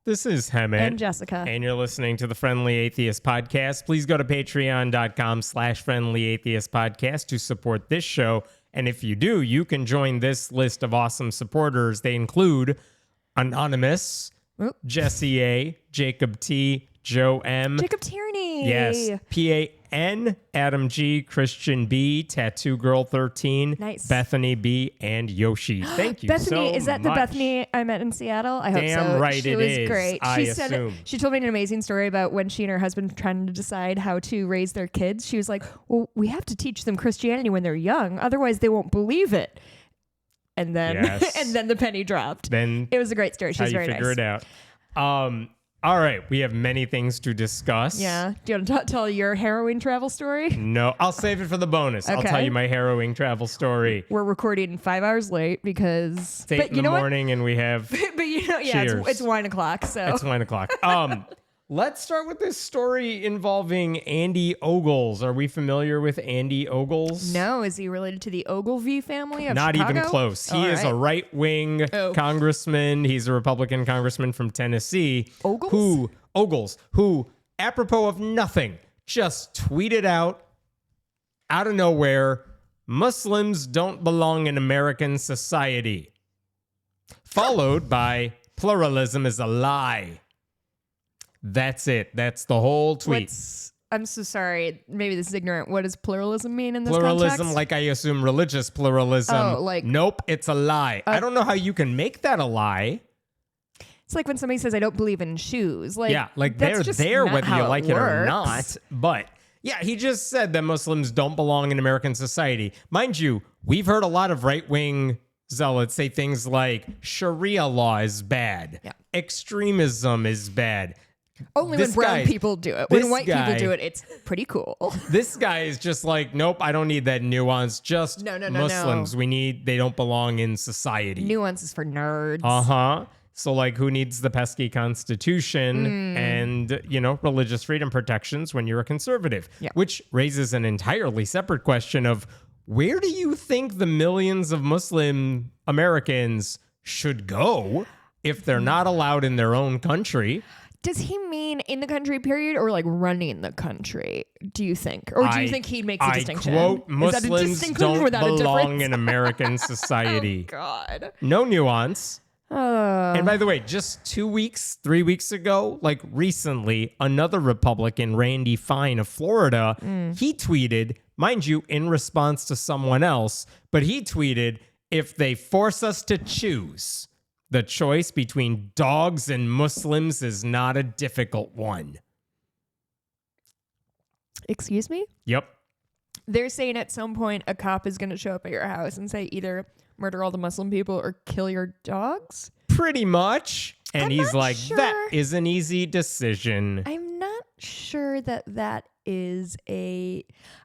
This is Hemet. And Jessica. And you're listening to the Friendly Atheist Podcast. Please go to patreon.com/friendlyatheistpodcast to support this show. And if you do, you can join this list of awesome supporters. They include Anonymous, Jesse A., Jacob T., Joe M. Jacob Tierney. Yes. PAN, Adam G., Christian B., Tattoo Girl 13, Nice. Bethany B., and Yoshi. Thank you Bethany, so is that much. the Bethany I met in Seattle? I hope so. Damn right she it was is, great. I assume. She told me an amazing story about when she and her husband were trying to decide how to raise their kids. She was like, well, we have to teach them Christianity when they're young. Otherwise, they won't believe it. And then, Yes. and then the penny dropped. Then It was a great story. She was very nice. How you figure it out. All right, we have many things to discuss. Yeah. Do you want to tell your harrowing travel story? No, I'll save it for the bonus. I'll Okay. tell you my harrowing travel story. We're recording 5 hours late because... It's 8 in the morning and we have... But you know, yeah, Cheers. it's wine o'clock, so... It's 9 o'clock. Let's start with this story involving Andy Ogles. Are we familiar with Andy Ogles? No, is he related to the Ogilvy family of Not Chicago? even close. He All is a right-wing congressman. He's a Republican congressman from Tennessee. Ogles? Who, apropos of nothing, just tweeted out of nowhere, Muslims don't belong in American society. Followed by, pluralism is a lie. That's it. That's the whole tweet. I'm so sorry. Maybe this is ignorant. What does pluralism mean in this Pluralism, context? like I assume religious pluralism. Oh, like... Nope, it's a lie. I don't know how you can make that a lie. It's like when somebody says, I don't believe in shoes. Like, Yeah, like that's they're just there not whether you how like it or works. not. But yeah, he just said that Muslims don't belong in American society. Mind you, we've heard a lot of right-wing zealots say things like Sharia law is bad. Yeah. Extremism is bad. Only This when brown guy- people do it. this When white guy- people do it, it's pretty cool. This guy is just like, nope, I don't need that nuance. Just No. Muslims. They don't belong in society. Nuance is for nerds. Uh-huh. So, like, who needs the pesky Constitution and, religious freedom protections when you're a conservative? Yeah. Which raises an entirely separate question of where do you think the millions of Muslim Americans should go if they're not allowed in their own country? Does he mean in the country, period, or like running the country, do you think? Or do you think he makes a distinction? I quote, Is that a Muslims distinction don't without a belong difference? in American society. Oh, God. No nuance. And by the way, just 3 weeks ago, like recently, another Republican, Randy Fine of Florida, he tweeted, mind you, in response to someone else, but he tweeted, if they force us to choose, the choice between dogs and Muslims is not a difficult one. Excuse me? Yep. They're saying at some point a cop is going to show up at your house and say either murder all the Muslim people or kill your dogs? Pretty much. And he's not like, sure. that is an easy decision. I'm not sure that is a...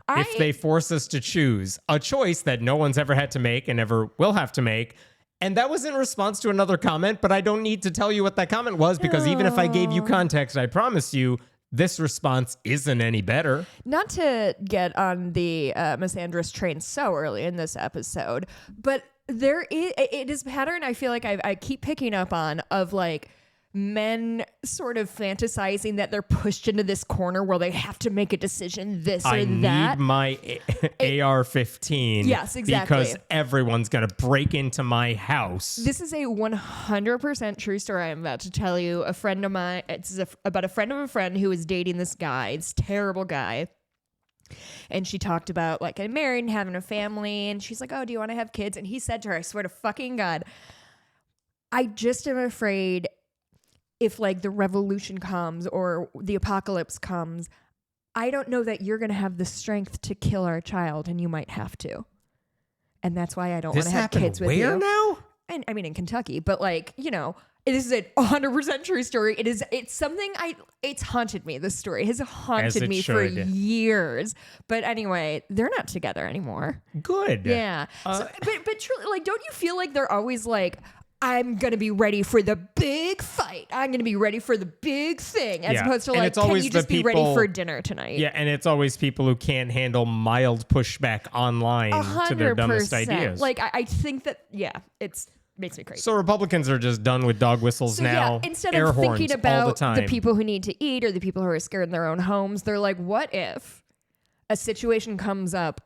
If they force us to choose a choice that no one's ever had to make and never will have to make. And that was in response to another comment, but I don't need to tell you what that comment was because even if I gave you context, I promise you this response isn't any better. Not to get on the misandrist train so early in this episode, but it is a pattern I feel like I keep picking up on of like men sort of fantasizing that they're pushed into this corner where they have to make a decision, this or I that. need my AR-15. Yes, exactly. Because everyone's going to break into my house. This is a 100% true story I'm about to tell you. A friend of mine, about a friend of a friend who was dating this guy, this terrible guy. And she talked about like getting married and having a family. And she's like, oh, do you want to have kids? And he said to her, I swear to fucking God, I just am afraid if like the revolution comes or the apocalypse comes, I don't know that you're going to have the strength to kill our child, and you might have to. And that's why I don't want to have kids with you. Where now? And I mean, in Kentucky, but like, this is a 100% true story. It's something it's haunted me. This story has haunted me for years. But anyway, they're not together anymore. Good. Yeah. But truly, like, don't you feel like they're always like, I'm going to be ready for the big fight. I'm going to be ready for the big thing. As opposed to like, can you just be ready for dinner tonight? Yeah, and it's always people who can't handle mild pushback online to their dumbest ideas. Like, I think that, it's makes me crazy. So Republicans are just done with dog whistles now. Yeah, instead air of horns thinking all the about time. the people who need to eat or the people who are scared in their own homes, they're like, what if a situation comes up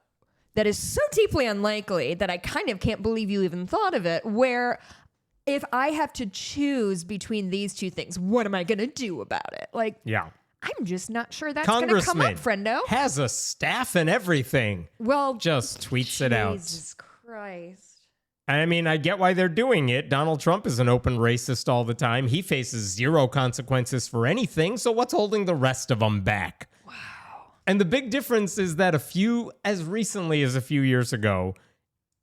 that is so deeply unlikely that I kind of can't believe you even thought of it, where if I have to choose between these two things, what am I going to do about it? Like, yeah. I'm just not sure that's going to come up, friendo. Has a staff and everything. Well, just tweets it out. Jesus Christ. I mean, I get why they're doing it. Donald Trump is an open racist all the time. He faces zero consequences for anything. So what's holding the rest of them back? Wow. And the big difference is that as recently as a few years ago,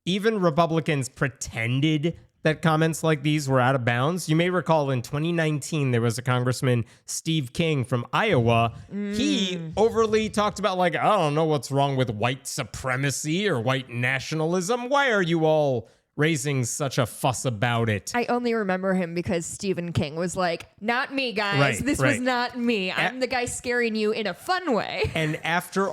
even Republicans pretended that comments like these were out of bounds. You may recall in 2019, there was a Congressman, Steve King from Iowa. He overly talked about, like, I don't know what's wrong with white supremacy or white nationalism. Why are you all raising such a fuss about it? I only remember him because Stephen King was like, not me, guys. This was not me. I'm the guy scaring you in a fun way. And after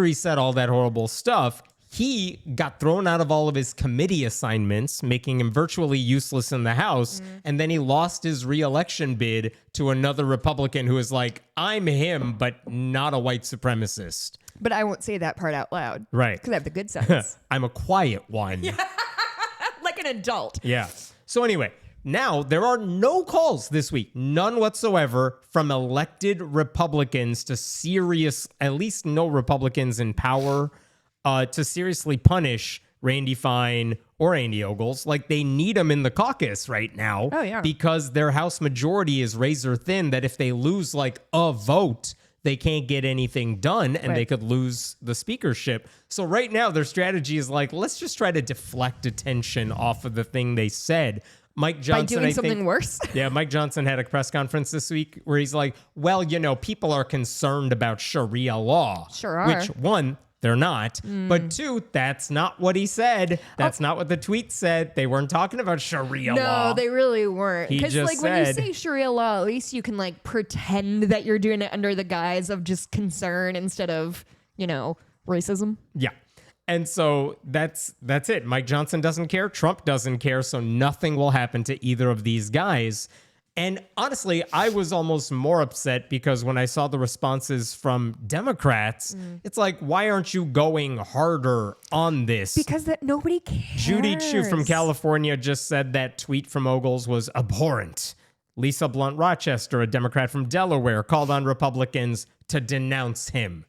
he said all that horrible stuff, he got thrown out of all of his committee assignments, making him virtually useless in the House. And then he lost his re-election bid to another Republican who is like, I'm him, but not a white supremacist. But I won't say that part out loud. Right. Because I have the good sense. I'm a quiet one. Like an adult. Yeah. So anyway, now there are no calls this week, none whatsoever, from elected Republicans to at least no Republicans in power, to seriously punish Randy Fine or Andy Ogles. Like, they need them in the caucus right now. Oh, yeah. Because their House majority is razor thin, that if they lose like a vote, they can't get anything done and they could lose the speakership. So right now their strategy is like, let's just try to deflect attention off of the thing they said. Mike Johnson, by doing something worse? Yeah, Mike Johnson had a press conference this week where he's like, well, people are concerned about Sharia law. Sure are. Which, one, they're not. But two, that's not what he said. That's not what the tweet said. They weren't talking about Sharia law. No, they really weren't. He Because just when you said- say Sharia law, at least you can like pretend that you're doing it under the guise of just concern instead of, racism. Yeah. And so that's it. Mike Johnson doesn't care. Trump doesn't care. So nothing will happen to either of these guys. And honestly, I was almost more upset because when I saw the responses from Democrats, it's like, why aren't you going harder on this? Because that nobody cares. Judy Chu from California just said that tweet from Ogles was abhorrent. Lisa Blunt Rochester, a Democrat from Delaware, called on Republicans to denounce him.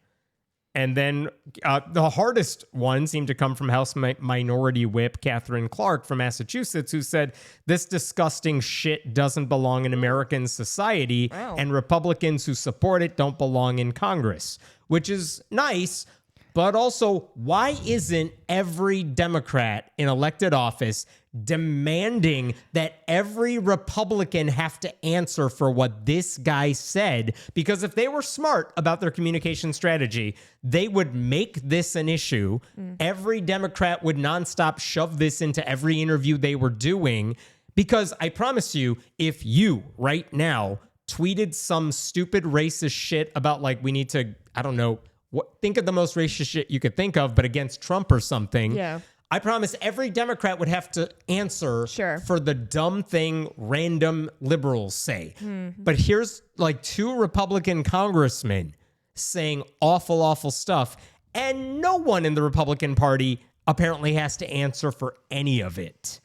And then the hardest one seemed to come from House Minority Whip Catherine Clark from Massachusetts, who said, this disgusting shit doesn't belong in American society, and Republicans who support it don't belong in Congress, which is nice. But also, why isn't every Democrat in elected office demanding that every Republican have to answer for what this guy said? Because if they were smart about their communication strategy, they would make this an issue. Every Democrat would nonstop shove this into every interview they were doing. Because I promise you, if you right now tweeted some stupid racist shit about, like, we need to, I don't know, think of the most racist shit you could think of, but against Trump or something. Yeah. I promise every Democrat would have to answer for the dumb thing random liberals say. But here's like two Republican congressmen saying awful, awful stuff, and no one in the Republican Party apparently has to answer for any of it.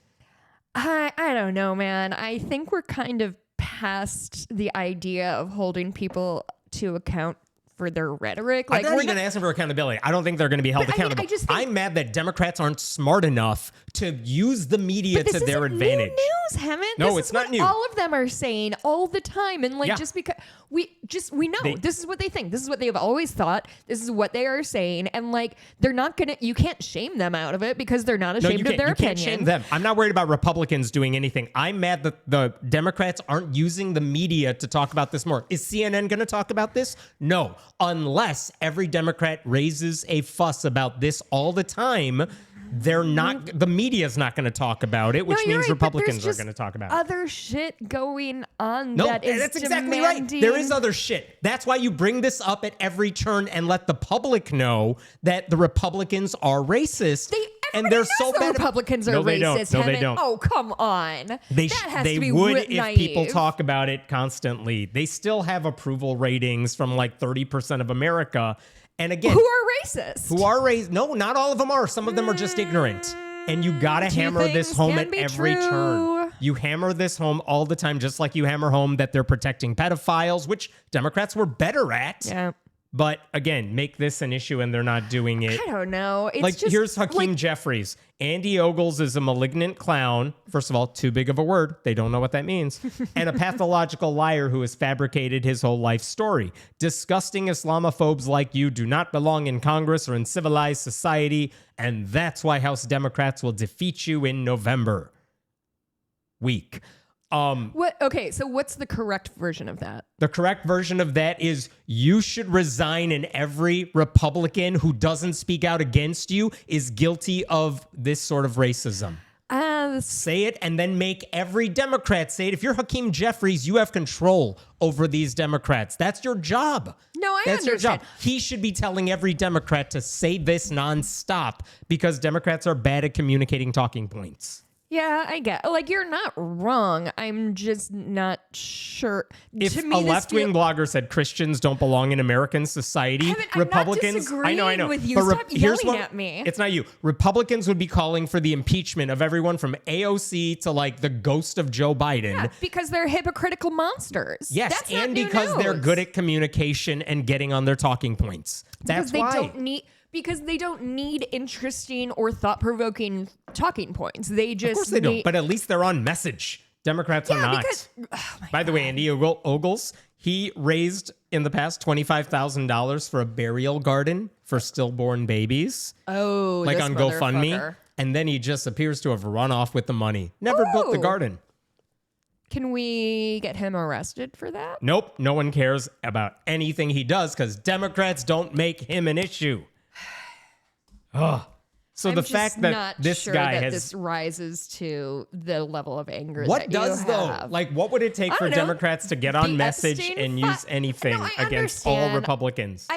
I don't know, man. I think we're kind of past the idea of holding people to account for their rhetoric. Like, I'm not even asking for accountability. I don't think they're going to be held accountable. I just think, I'm mad that Democrats aren't smart enough to use the media to their advantage. New news, Hemant. No, this it's not what new. All of them are saying all the time, and just because we know this is what they think. This is what they've always thought. This is what they are saying, and like they're not gonna. You can't shame them out of it because they're not ashamed of their opinion. You can't shame them. I'm not worried about Republicans doing anything. I'm mad that the Democrats aren't using the media to talk about this more. Is CNN going to talk about this? No, unless every Democrat raises a fuss about this all the time. They're not. The media's not going to talk about it, which means Republicans are going to talk about it. Other shit going on. No, that is that's exactly right. There is other shit. That's why you bring this up at every turn and let the public know that the Republicans are racist. And they're so the bad. Republicans are No, they don't. racist. No, they Haven't- don't. Oh, come on. They that has they to be would wit if naive. people talk about it constantly. They still have approval ratings from like 30% of America. And again, Who are racist? who are raised? No, not all of them are. Some of them are just ignorant. And you gotta Two hammer this things home can at be every true. turn. You hammer this home all the time, just like you hammer home that they're protecting pedophiles, which Democrats were better at. Yeah. But again, make this an issue and they're not doing it. I don't know. It's Like, just, here's Hakeem Jeffries. Andy Ogles is a malignant clown. First of all, too big of a word. They don't know what that means. And a pathological liar who has fabricated his whole life story. Disgusting Islamophobes like you do not belong in Congress or in civilized society. And that's why House Democrats will defeat you in November. Weak. What? Okay, so what's the correct version of that? The correct version of that is you should resign, and every Republican who doesn't speak out against you is guilty of this sort of racism. Say it and then make every Democrat say it. If you're Hakeem Jeffries, you have control over these Democrats. That's your job. No, That's your understand. job. He should be telling every Democrat to say this nonstop because Democrats are bad at communicating talking points. Yeah, I get. Like, you're not wrong. I'm just not sure. If to me, a left-wing blogger said Christians don't belong in American society, Kevin, I'm Republicans, not disagreeing I know, with you. But Stop yelling at me. It's not you. Republicans would be calling for the impeachment of everyone from AOC to like the ghost of Joe Biden. Yeah, because they're hypocritical monsters. Yes, That's not and new because they're news. good at communication and getting on their talking points. That's because why. Because they don't need interesting or thought-provoking talking points. They just Of course they don't, but at least they're on message. Democrats are not. Because, oh my By the way, Andy Ogles, he raised in the past $25,000 for a burial garden for stillborn babies. Oh, Like this on GoFundMe. motherfucker. And then he just appears to have run off with the money. Never built the Ooh. garden. Can we get him arrested for that? Nope. No one cares about anything he does because Democrats don't make him an issue. Ugh. So I'm the just fact that not this sure guy that has... this rises to the level of anger What that does you though? have. Like, what would it take I for don't know. Democrats to get on The message Epstein and fi- use anything No, I against all understand. Republicans? I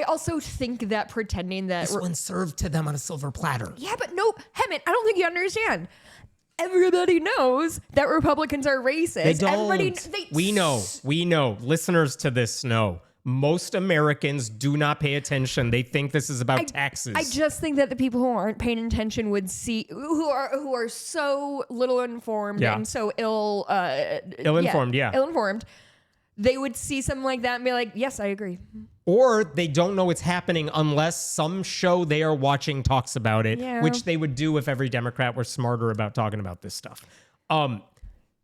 also think that pretending that This one served to them on a silver platter. yeah, but no, Hemmett, I don't think you understand. Everybody knows that Republicans are racist. They don't. Everybody, We know. Listeners to this know. Most Americans do not pay attention. They think this is about taxes. I just think that the people who aren't paying attention would see who are so little informed Yeah. and so ill-informed. They would see something like that and be like, "Yes, I agree." Or they don't know it's happening unless some show they are watching talks about it, Yeah. which they would do if every Democrat were smarter about talking about this stuff.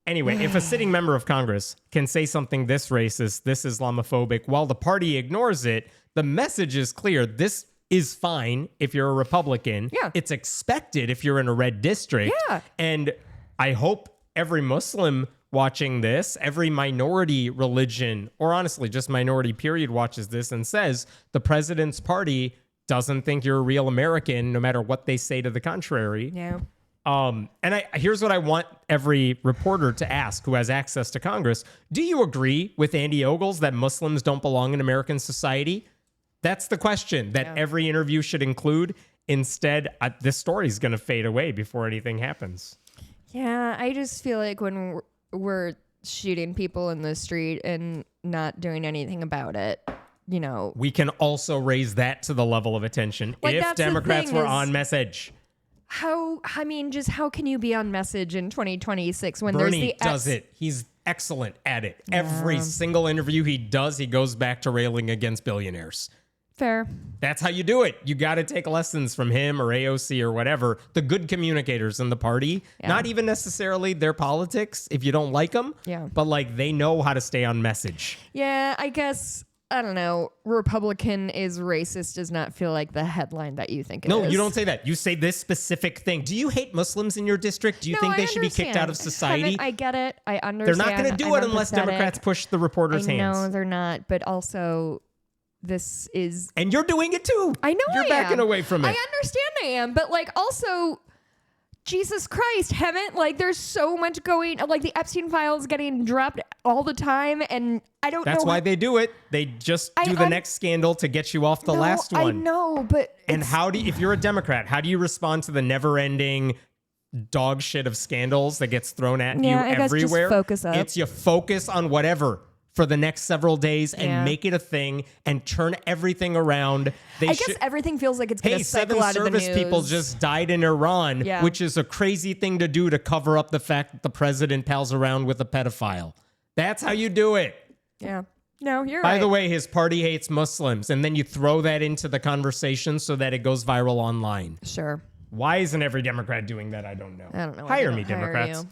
Anyway, if a sitting member of Congress can say something this racist, this Islamophobic, while the party ignores it, the message is clear. This is fine if you're a Republican. Yeah. It's expected if you're in a red district. Yeah. And I hope every Muslim watching this, every minority religion, or honestly, just minority period watches this and says the president's party doesn't think you're a real American, no matter what they say to the contrary. Yeah. Here's what I want every reporter to ask who has access to Congress. Do you agree with Andy Ogles that Muslims don't belong in American society? That's the question that every interview should include. Instead, this story is going to fade away before anything happens. Yeah, I just feel like when we're shooting people in the street and not doing anything about it, you know. We can also raise that to the level of attention Like, if that's the Democrats thing were is- on message. How can you be on message in 2026 when Bernie there's the does it. He's excellent at it. Every single interview he does, he goes back to railing against billionaires. Fair. That's how you do it. You got to take lessons from him or AOC or whatever. The good communicators in the party, not even necessarily their politics if you don't like them, but like they know how to stay on message. Yeah, I guess, I don't know, Republican is racist does not feel like the headline that you think it is. No, you don't say that. You say this specific thing. Do you hate Muslims in your district? Do you think they should be kicked out of society? I get it. I They're understand. not going to do it unless Democrats push the reporters' hands. No, they're not. But also, this is... And you're doing it too. I know You're backing away from it. I understand I am. But like also... Jesus Christ, haven't, like, there's so much going, like, the Epstein files getting dropped all the time, and I don't know. That's why they do it. They just do the next scandal to get you off the last one. I know, but and if you're a Democrat, how do you respond to the never-ending dog shit of scandals that gets thrown at you everywhere? Just focus up. It's you focus on whatever for the next several days and make it a thing and turn everything around. I guess everything feels like it's going to cycle out of the news. 7 service people just died in Iran, which is a crazy thing to do to cover up the fact that the president pals around with a pedophile. That's how you do it. Yeah. No, you're right. By the way, his party hates Muslims, and then you throw that into the conversation so that it goes viral online. Sure. Why isn't every Democrat doing that? I don't know. I don't know. Hire me, Democrats.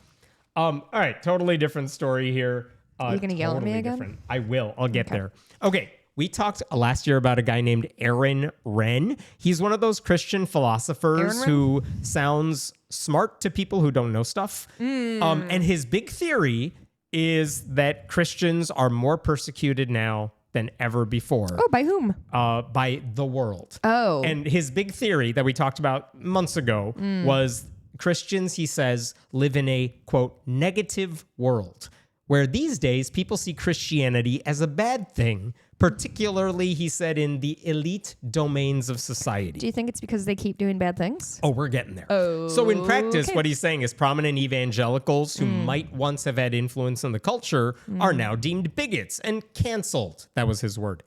All right, totally different story here. Are you going to yell at me again? Different. I will. I'll get there. Okay. We talked last year about a guy named Aaron Renn. He's one of those Christian philosophers who sounds smart to people who don't know stuff. And his big theory is that Christians are more persecuted now than ever before. Oh, by whom? By the world. Oh. And his big theory that we talked about months ago was Christians, he says, live in a, quote, negative world, where these days people see Christianity as a bad thing, particularly, he said, in the elite domains of society. Do you think it's because they keep doing bad things? Oh, we're getting there. Oh, so in practice, what he's saying is prominent evangelicals who might once have had influence in the culture are now deemed bigots and canceled. That was his word.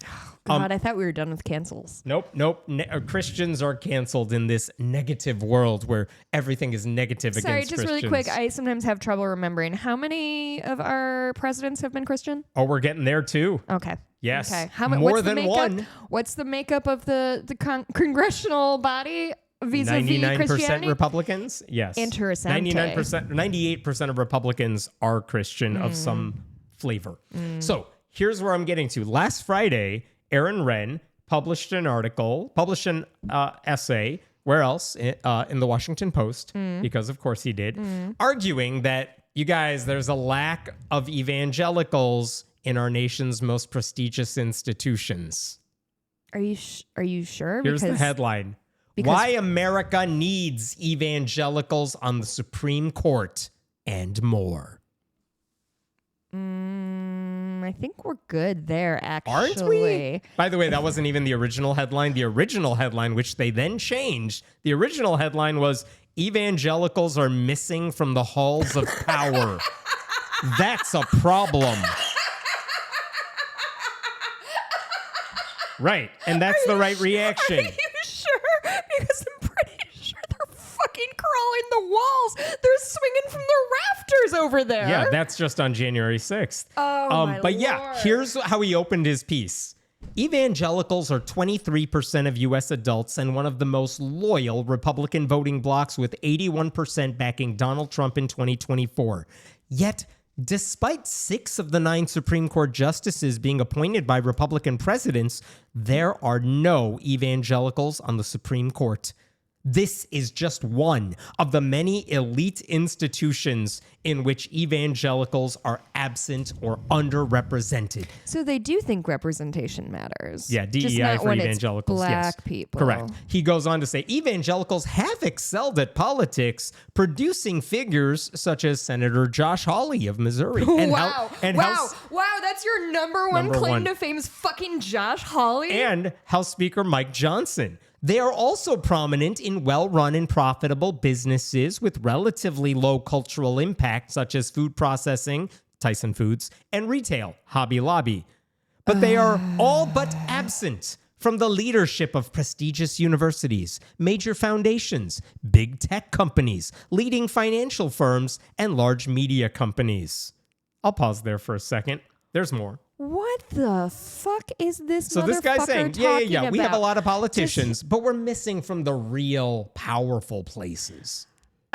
God, I thought we were done with cancels. Nope. Christians are canceled in this negative world where everything is negative against Christians. Sorry, just really quick. I sometimes have trouble remembering. How many of our presidents have been Christian? Oh, we're getting there too. Okay. Yes. Okay. More than one. What's the makeup of the congressional body vis-a-vis 99% Christianity? Republicans? Yes. Interessante. 98% of Republicans are Christian of some flavor. So here's where I'm getting to. Last Friday, Aaron Renn published an essay, where else? In the Washington Post, because of course he did, arguing that, you guys, there's a lack of evangelicals in our nation's most prestigious institutions. Are you sure? Here's the headline. Why America needs evangelicals on the Supreme Court and more. I think we're good there, actually. Aren't we? By the way, that wasn't even the original headline. The original headline, which they then changed, the original headline was, evangelicals are missing from the halls of power. That's a problem. Right, and that's the right reaction. Are you sure? Because I'm pretty sure they're fucking crawling the walls. They're swinging from the rafters over there. Yeah, that's just on January 6th. Oh, my But yeah, Lord. here's how he opened his piece. Evangelicals are 23% of U.S. adults and one of the most loyal Republican voting blocs, with 81% backing Donald Trump in 2024. Yet, despite 6 of the 9 Supreme Court justices being appointed by Republican presidents, there are no evangelicals on the Supreme Court. This is just one of the many elite institutions in which evangelicals are absent or underrepresented. So they do think representation matters. Yeah, Just DEI not for when evangelicals. It's black yes, people. correct. He goes on to say evangelicals have excelled at politics, producing figures such as Senator Josh Hawley of Missouri. Wow, that's your number one claim to fame is fucking Josh Hawley? And House Speaker Mike Johnson. They are also prominent in well-run and profitable businesses with relatively low cultural impact, such as food processing, Tyson Foods, and retail, Hobby Lobby. But they are all but absent from the leadership of prestigious universities, major foundations, big tech companies, leading financial firms, and large media companies. I'll pause there for a second. There's more. What the fuck is this So this guy's saying, yeah, we have a lot of politicians, but we're missing from the real powerful places.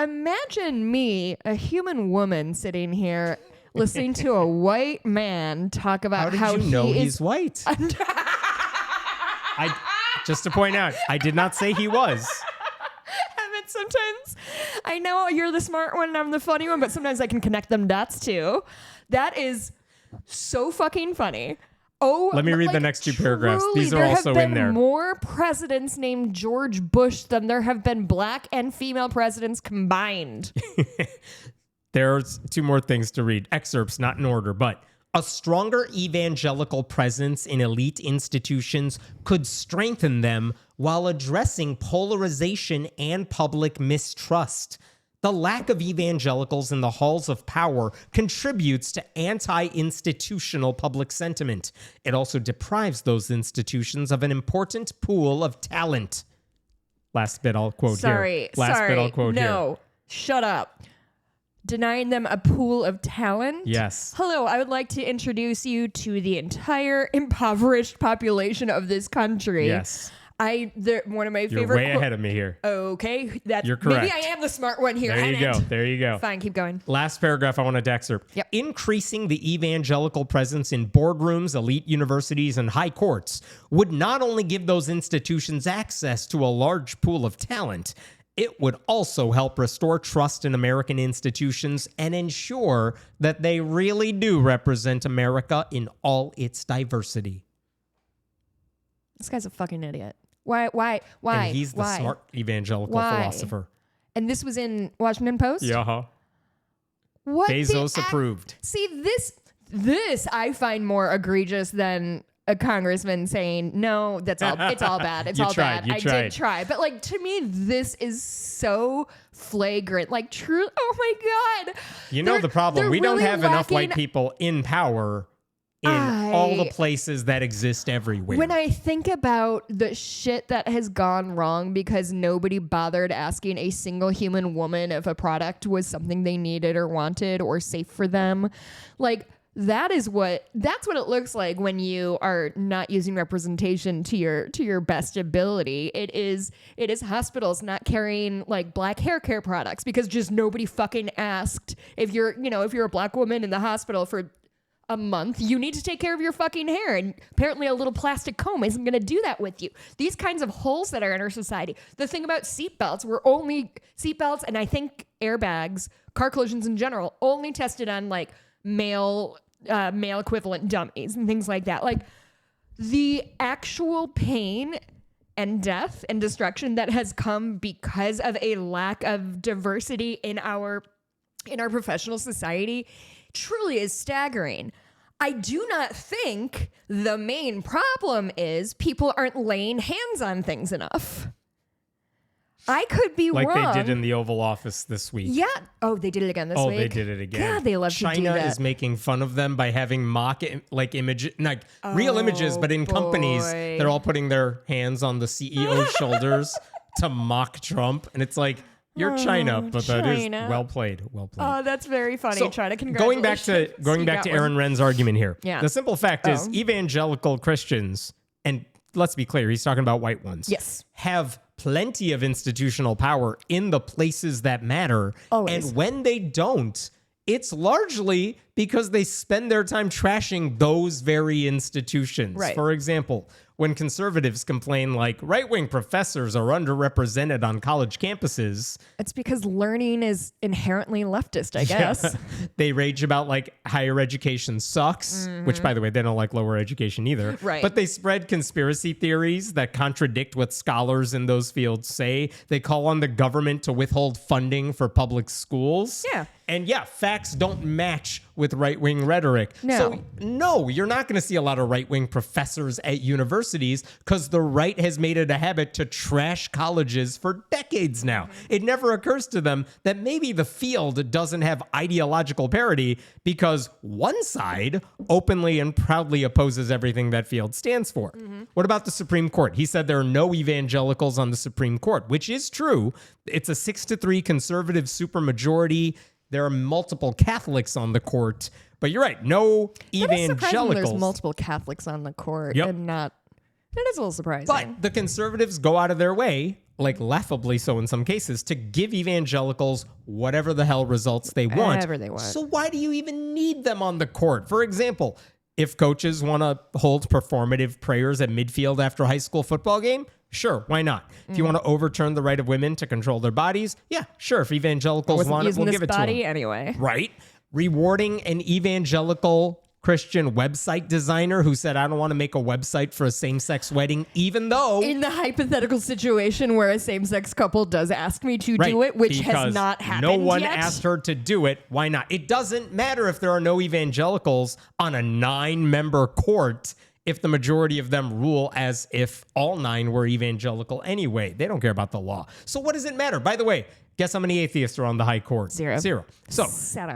Imagine me, a human woman, sitting here listening to a white man talk about how how did you know he he's white? Just to point out, I did not say he was. Emmett, sometimes I know you're the smart one and I'm the funny one, but sometimes I can connect them dots too. That is so fucking funny. Oh, let me read the next two paragraphs. These are also in there. There have been more presidents named George Bush than there have been black and female presidents combined. There's two more things to read. Excerpts, not in order, but a stronger evangelical presence in elite institutions could strengthen them while addressing polarization and public mistrust. The lack of evangelicals in the halls of power contributes to anti-institutional public sentiment. It also deprives those institutions of an important pool of talent. Last bit I'll quote here. Last bit I'll quote here. No, shut up. Denying them a pool of talent? Yes. Hello, I would like to introduce you to the entire impoverished population of this country. Yes. One of my favorite. You're way ahead of me here. Okay, You're correct. Maybe I am the smart one here. There you go. Fine, keep going. Last paragraph I wanted to excerpt. Yep. Increasing the evangelical presence in boardrooms, elite universities, and high courts would not only give those institutions access to a large pool of talent, it would also help restore trust in American institutions and ensure that they really do represent America in all its diversity. This guy's a fucking idiot. Why? And he's the smart evangelical philosopher. And this was in Washington Post? Yeah. What? Bezos approved. See, this I find more egregious than a congressman saying, no, it's all bad. It's all bad. I did try. But like, to me, this is so flagrant. Like, true. Oh my God. You know the problem. We don't have enough white people in power in all the places that exist everywhere. When I think about the shit that has gone wrong because nobody bothered asking a single human woman if a product was something they needed or wanted or safe for them, like, that's what it looks like when you are not using representation to your best ability. It is hospitals not carrying like black hair care products because just nobody fucking asked. If you're a black woman in the hospital for a month, you need to take care of your fucking hair, and apparently a little plastic comb isn't going to do that with you. These kinds of holes that are in our society. The thing about seatbelts, seatbelts and I think airbags, car collisions in general, only tested on like male equivalent dummies and things like that. Like, the actual pain and death and destruction that has come because of a lack of diversity in our professional society truly is staggering. I do not think the main problem is people aren't laying hands on things enough. I could be wrong. Like they did in the Oval Office this week. Yeah. Oh, they did it again this week? Oh, they did it again. God, they love to do that. China is making fun of them by having mock images, like real images, but in companies, they're all putting their hands on the CEO's shoulders to mock Trump. And it's like, you're China, but that is well played. Well played. Oh, that's very funny. So, China, congratulations. Going back to Aaron Wren's argument here. Yeah. The simple fact is evangelical Christians, and let's be clear, he's talking about white ones. Yes. Have plenty of institutional power in the places that matter. Always. And when they don't, it's largely because they spend their time trashing those very institutions. Right. For example, when conservatives complain like right-wing professors are underrepresented on college campuses, it's because learning is inherently leftist, I guess. Yeah. They rage about like higher education sucks, which by the way, they don't like lower education either. Right. But they spread conspiracy theories that contradict what scholars in those fields say. They call on the government to withhold funding for public schools. Yeah. And yeah, facts don't match with right-wing rhetoric. No. So no, you're not going to see a lot of right-wing professors at universities because the right has made it a habit to trash colleges for decades now. It never occurs to them that maybe the field doesn't have ideological parity because one side openly and proudly opposes everything that field stands for. What about the Supreme Court? He said there are no evangelicals on the Supreme Court, which is true. It's a 6-3 conservative supermajority. There are multiple Catholics on the court, but you're right. No evangelicals. There's multiple Catholics on the court and not. That is a little surprising. But the conservatives go out of their way, like laughably so in some cases, to give evangelicals whatever the hell results they want. Whatever they want. So why do you even need them on the court? For example, if coaches want to hold performative prayers at midfield after a high school football game, sure, why not? If you want to overturn the right of women to control their bodies, yeah, sure. If evangelicals want it, we'll give it to them. Anyway. Right? Rewarding an evangelical Christian website designer who said, I don't want to make a website for a same-sex wedding, even though... In the hypothetical situation where a same-sex couple does ask me to do it, which has not happened no one yet. asked her to do it. Why not? It doesn't matter if there are no evangelicals on a 9-member court if the majority of them rule as if all 9 were evangelical anyway. They don't care about the law. So what does it matter? By the way, guess how many atheists are on the high court? 0. So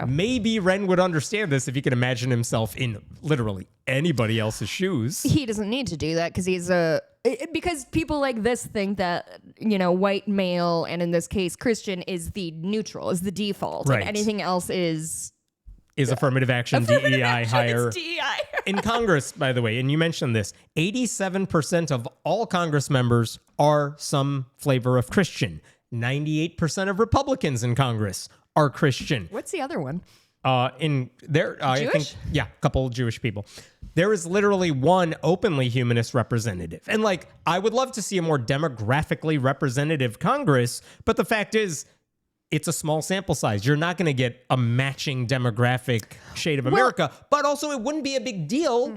maybe Ren would understand this if he could imagine himself in literally anybody else's shoes. He doesn't need to do that because people like this think that, white male, and in this case, Christian, is the neutral, is the default. Right. And anything else is affirmative action, DEI higher. DEI. In Congress, by the way, and you mentioned this, 87% of all Congress members are some flavor of Christian. 98% of Republicans in Congress are Christian. What's the other one? Jewish? I think, a couple Jewish people. There is literally one openly humanist representative. And I would love to see a more demographically representative Congress, but the fact is, it's a small sample size. You're not going to get a matching demographic shade of America, but also it wouldn't be a big deal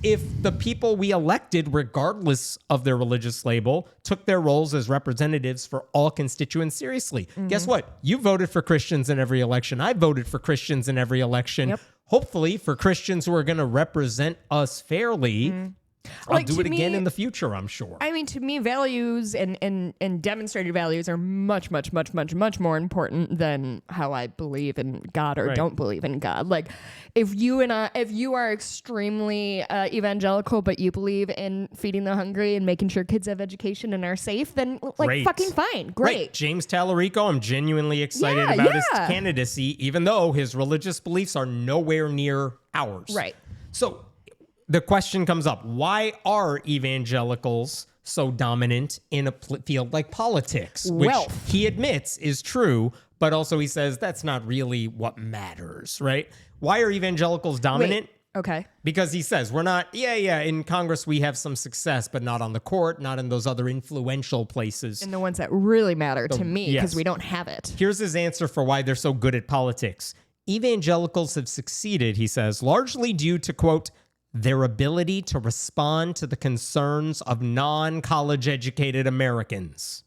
if the people we elected, regardless of their religious label, took their roles as representatives for all constituents seriously. Guess what? You voted for Christians in every election. I voted for Christians in every election. Yep. Hopefully for Christians who are going to represent us fairly. I'll do it again in the future, I'm sure. I mean, to me, values and demonstrated values are much, much, much, much, much more important than how I believe in God or don't believe in God. If you are extremely evangelical, but you believe in feeding the hungry and making sure kids have education and are safe, then Great. fucking fine. Great. Right. James Tallarico, I'm genuinely excited about his candidacy, even though his religious beliefs are nowhere near ours. Right. So the question comes up, why are evangelicals so dominant in a field like politics? Which he admits is true, but also he says that's not really what matters, right? Why are evangelicals dominant? Wait, okay. Because he says, we're not, in Congress we have some success, but not on the court, not in those other influential places. And the ones that really matter to me, because we don't have it. Here's his answer for why they're so good at politics. Evangelicals have succeeded, he says, largely due to, quote, their ability to respond to the concerns of non-college educated Americans.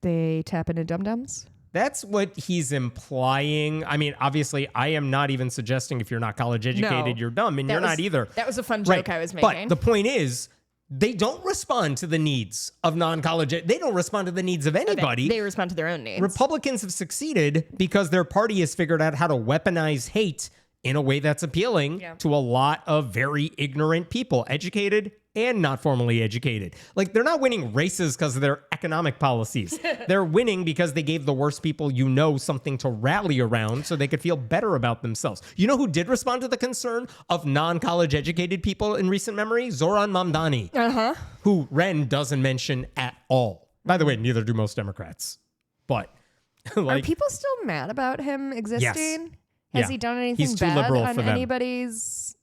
They tap into dum-dums? That's what he's implying. I mean, obviously, I am not even suggesting if you're not college educated, you're dumb, and you're not either. That was a fun joke I was making. But the point is, they don't respond to the needs of non-college. They don't respond to the needs of anybody. They respond to their own needs. Republicans have succeeded because their party has figured out how to weaponize hate in a way that's appealing to a lot of very ignorant people, educated and not formally educated. They're not winning races because of their economic policies. They're winning because they gave the worst people something to rally around so they could feel better about themselves. You know who did respond to the concern of non-college educated people in recent memory? Zoran Mamdani, who Ren doesn't mention at all. By the way, neither do most Democrats. But are people still mad about him existing? Yes. Has he done anything He's too bad liberal on for them. anybody's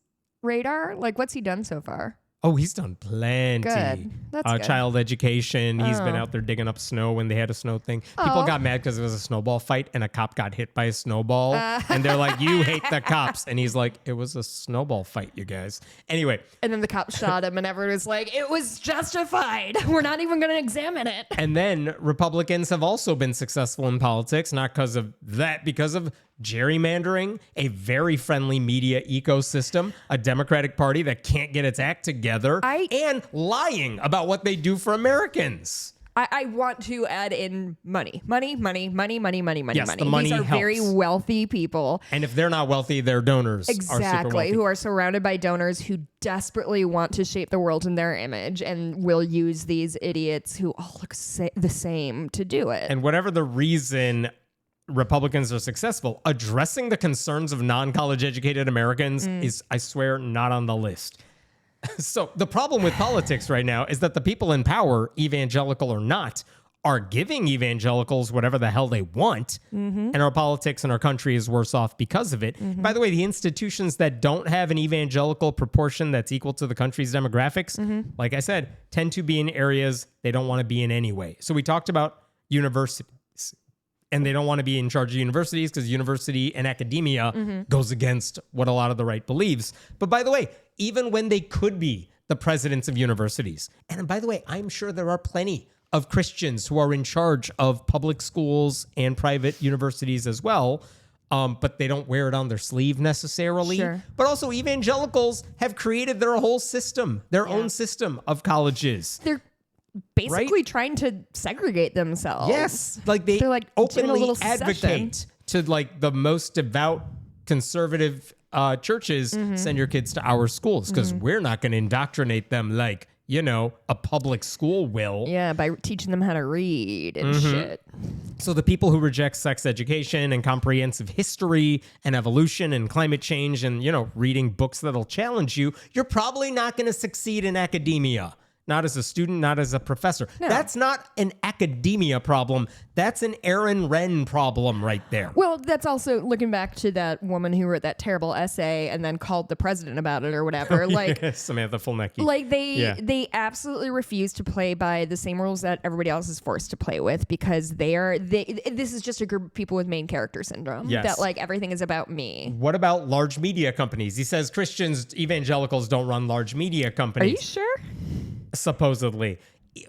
radar? What's he done so far? Oh, he's done plenty. Good. That's good. Child education. He's been out there digging up snow when they had a snow thing. People got mad because it was a snowball fight and a cop got hit by a snowball. And they're like, you hate the cops. And he's like, it was a snowball fight, you guys. Anyway. And then the cop shot him and everyone was like, it was justified. We're not even going to examine it. And then Republicans have also been successful in politics, not because of that, because of gerrymandering, a very friendly media ecosystem, a Democratic Party that can't get its act together, and lying about what they do for Americans. I want to add in money. Yes, the money These are helps. very wealthy people. And if they're not wealthy, their donors are super wealthy. Who are surrounded by donors who desperately want to shape the world in their image and will use these idiots who all look the same to do it. And whatever the reason Republicans are successful, addressing the concerns of non-college educated Americans is, I swear, not on the list. So the problem with politics right now is that the people in power, evangelical or not, are giving evangelicals whatever the hell they want. And our politics in our country is worse off because of it. By the way, the institutions that don't have an evangelical proportion that's equal to the country's demographics, like I said, tend to be in areas they don't want to be in anyway. So we talked about universities. and they don't want to be in charge of universities because university and academia goes against what a lot of the right believes. But by the way, even when they could be the presidents of universities, and by the way, I'm sure there are plenty of Christians who are in charge of public schools and private universities as well, but they don't wear it on their sleeve necessarily. Sure. But also evangelicals have created their whole system, their own system of colleges. They're basically trying to segregate themselves. Yes, like they're like openly little advocate to like the most devout conservative churches, send your kids to our schools because we're not going to indoctrinate them like, you know, a public school will. Yeah, by teaching them how to read and shit. So the people who reject sex education and comprehensive history and evolution and climate change and, you know, reading books that'll challenge you, you're probably not going to succeed in academia. Not as a student, not as a professor. No. That's not an academia problem. That's an Aaron Wren problem right there. Well, that's also looking back to that woman who wrote that terrible essay and then called the president about it or whatever. Like Samantha Fulnecki. Like they absolutely refuse to play by the same rules that everybody else is forced to play with because this is just a group of people with main character syndrome. Yes. That like everything is about me. What about large media companies? He says Christians, evangelicals don't run large media companies. Are you sure? Supposedly.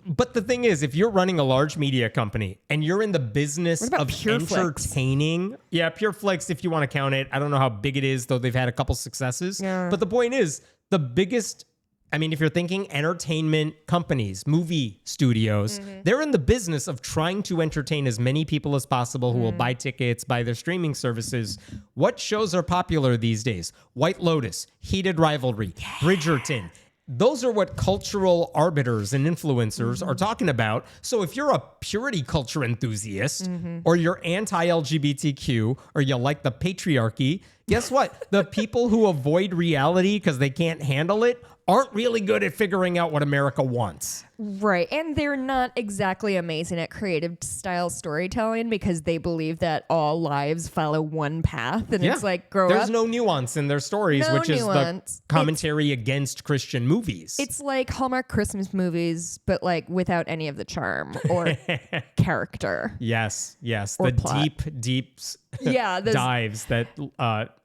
But the thing is, if you're running a large media company and you're in the business of entertaining, PureFlix, if you want to count it, I don't know how big it is, though they've had a couple successes. Yeah. But the point is, the biggest, I mean, if you're thinking entertainment companies, movie studios, they're in the business of trying to entertain as many people as possible who will buy tickets, buy their streaming services. What shows are popular these days? White Lotus, Heated Rivalry, Bridgerton. Those are what cultural arbiters and influencers are talking about. So if you're a purity culture enthusiast or you're anti-LGBTQ or you like the patriarchy, guess what? The people who avoid reality because they can't handle it aren't really good at figuring out what America wants. Right. And they're not exactly amazing at creative style storytelling because they believe that all lives follow one path. And it's like, There's no nuance in their stories, which is the commentary against Christian movies. It's like Hallmark Christmas movies, but like without any of the charm or character. Yes. The plot. deep dives that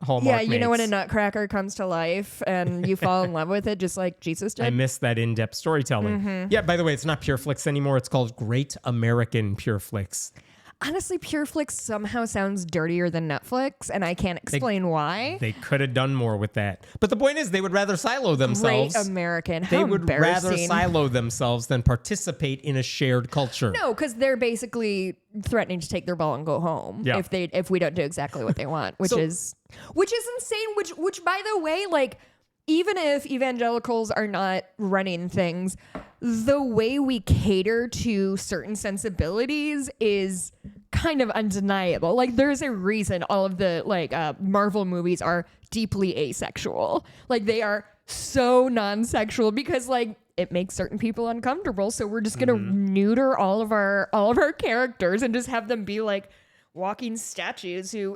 Hallmark makes. You know when a makes. nutcracker comes to life and you fall in love with it just like Jesus did? I miss that in-depth storytelling. Yeah, by the way, it's not PureFlix anymore. It's called Great American PureFlix. Honestly, PureFlix somehow sounds dirtier than Netflix, and I can't explain why. They could have done more with that. But the point is, they would rather silo themselves. Great American. How They would rather silo themselves than participate in a shared culture. No, because they're basically threatening to take their ball and go home if we don't do exactly what they want, which is insane. Which by the way, like, even if evangelicals are not running things, the way we cater to certain sensibilities is kind of undeniable. Like, there's a reason all of the Marvel movies are deeply asexual. Like, they are so non-sexual because it makes certain people uncomfortable. So we're just gonna neuter all of our characters and just have them be like walking statues who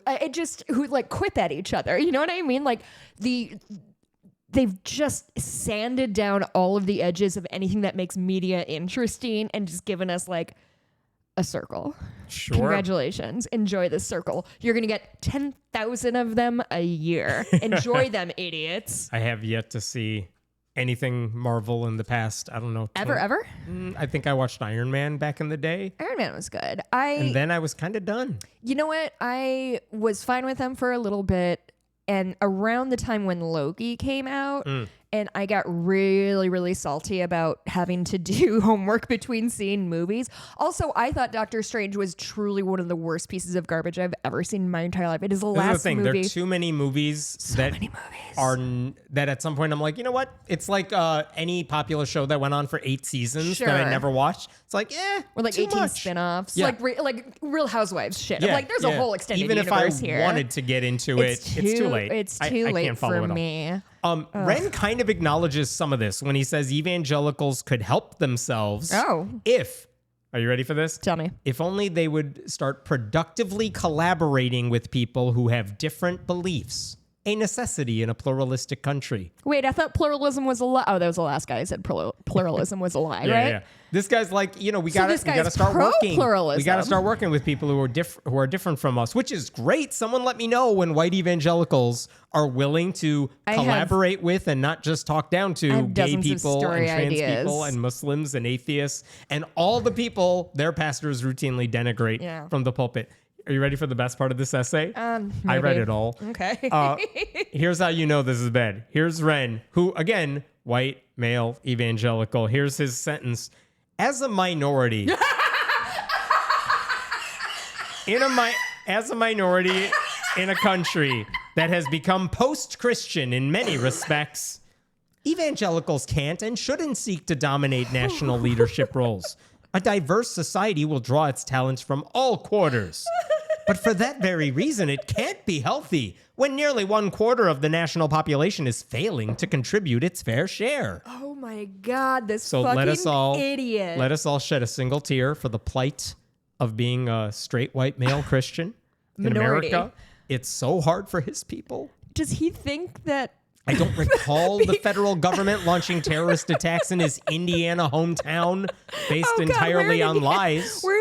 quip at each other. You know what I mean? Like they've just sanded down all of the edges of anything that makes media interesting and just given us like a circle. Sure. Congratulations. Enjoy this circle. You're going to get 10,000 of them a year. Enjoy them, idiots. I have yet to see anything Marvel in the past, I don't know. Ever? I think I watched Iron Man back in the day. Iron Man was good. And then I was kind of done. You know what? I was fine with them for a little bit. And around the time when Loki came out, and I got really, really salty about having to do homework between seeing movies. Also, I thought Doctor Strange was truly one of the worst pieces of garbage I've ever seen in my entire life. It is the last movie. There are too many movies that at some point I'm like, you know what? It's like any popular show that went on for 8 seasons that I never watched. It's like, or like 18 spinoffs, like Real Housewives shit. Yeah, Like, there's a whole extended Even universe if I here. wanted to get into it's too late. It's too late can't follow for it all. me. Wren kind of acknowledges some of this when he says evangelicals could help themselves if, are you ready for this? Tell me. If only they would start productively collaborating with people who have different beliefs. a necessity in a pluralistic country. Wait, I thought pluralism was a lie. Oh, that was the last guy who said pluralism was a lie, right? Yeah. This guy's like, we this gotta guy's start working. pro-pluralism. We gotta start working with people who are different from us, which is great. Someone let me know when white evangelicals are willing to collaborate with and not just talk down to gay people and trans people and Muslims and atheists and all the people their pastors routinely denigrate from the pulpit. Are you ready for the best part of this essay? I read it all. Okay. Here's how you know this is bad. Here's Ren, who, again, white, male, evangelical. Here's his sentence. As a minority, as a minority in a country that has become post-Christian in many respects, evangelicals can't and shouldn't seek to dominate national leadership roles. A diverse society will draw its talents from all quarters. But for that very reason, it can't be healthy when nearly 1/4 of the national population is failing to contribute its fair share. Oh my God, this So fucking idiot. Let us all shed a single tear for the plight of being a straight white male Christian in America. It's so hard for his people. Does he think that... I don't recall the federal government launching terrorist attacks in his Indiana hometown based entirely on lies. Where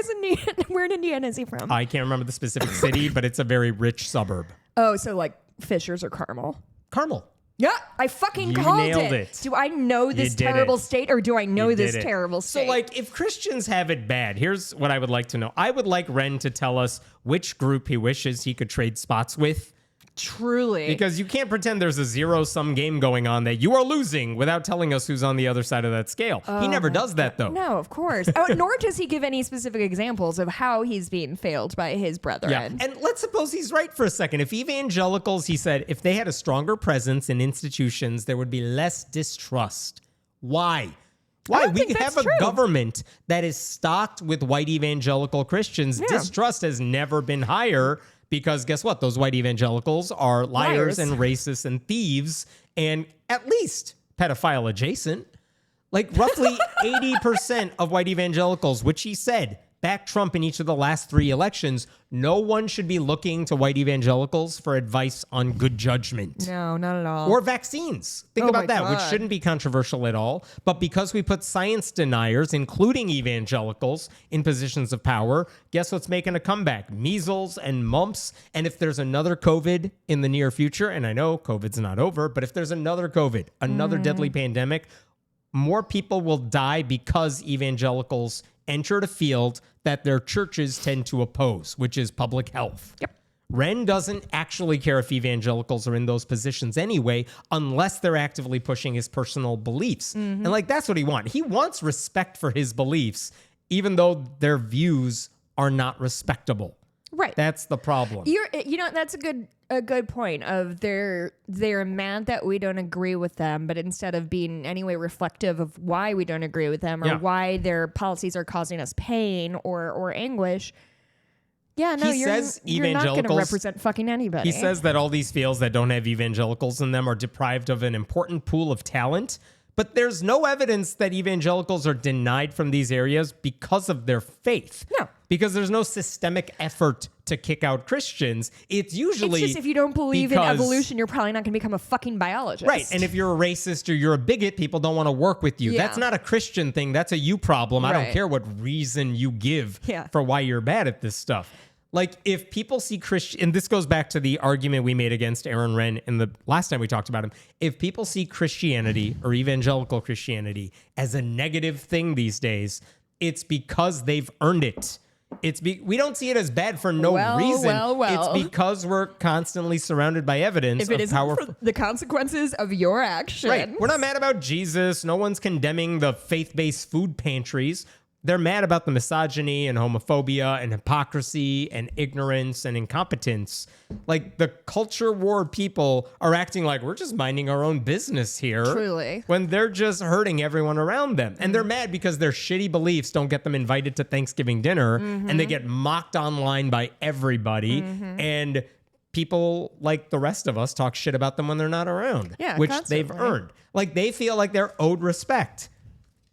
in Indiana is he from? I can't remember the specific city, but it's a very rich suburb. Oh, so like Fishers or Carmel? Carmel. Yeah, I fucking You called nailed it. Do I know this terrible state or do I know this terrible state? So, like, if Christians have it bad, here's what I would like to know. I would like Ren to tell us which group he wishes he could trade spots with. Truly. Because you can't pretend there's a zero-sum game going on that you are losing without telling us who's on the other side of that scale. He never does that, though. No, of course. Nor does he give any specific examples of how he's being failed by his brethren. Yeah. And let's suppose he's right for a second. If evangelicals, he said, if they had a stronger presence in institutions, there would be less distrust. Why? Why? We have a government that is stocked with white evangelical Christians. Yeah. Distrust has never been higher. Because guess what? Those white evangelicals are liars and racists and thieves and at least pedophile adjacent. Like roughly 80% of white evangelicals, which he said, backed Trump in each of the last 3 elections. No one should be looking to white evangelicals for advice on good judgment. No, not at all. Or vaccines. Think about that, which shouldn't be controversial at all. But because we put science deniers, including evangelicals, in positions of power, guess what's making a comeback? Measles and mumps. And if there's another COVID in the near future, and I know COVID's not over, but if there's another COVID, another deadly pandemic, more people will die because evangelicals entered a field that their churches tend to oppose, which is public health. Yep. Ren doesn't actually care if evangelicals are in those positions anyway, unless they're actively pushing his personal beliefs. And like, that's what he wants. He wants respect for his beliefs, even though their views are not respectable. Right. That's the problem. That's a good point of they're mad that we don't agree with them, but instead of being in any way reflective of why we don't agree with them or why their policies are causing us pain or anguish. Yeah, no, you're not going to represent fucking anybody. He says that all these fields that don't have evangelicals in them are deprived of an important pool of talent. But there's no evidence that evangelicals are denied from these areas because of their faith. No. Because there's no systemic effort to kick out Christians. It's usually just if you don't believe in evolution, you're probably not going to become a fucking biologist. Right. And if you're a racist or you're a bigot, people don't want to work with you. Yeah. That's not a Christian thing. That's a you problem. Right. I don't care what reason you give for why you're bad at this stuff. Like, if people see Christian, and this goes back to the argument we made against Aaron Wren in the last time we talked about him. If people see Christianity or evangelical Christianity as a negative thing these days, it's because they've earned it. We don't see it as bad for no reason. It's because we're constantly surrounded by evidence of powerful. For the consequences of your actions. Right. We're not mad about Jesus. No one's condemning the faith-based food pantries. They're mad about the misogyny and homophobia and hypocrisy and ignorance and incompetence. Like, the culture war people are acting like we're just minding our own business here. Truly. When they're just hurting everyone around them. And they're mad because their shitty beliefs don't get them invited to Thanksgiving dinner. And they get mocked online by everybody. And people like the rest of us talk shit about them when they're not around. Yeah, which constantly. they've earned. Like, they feel like they're owed respect.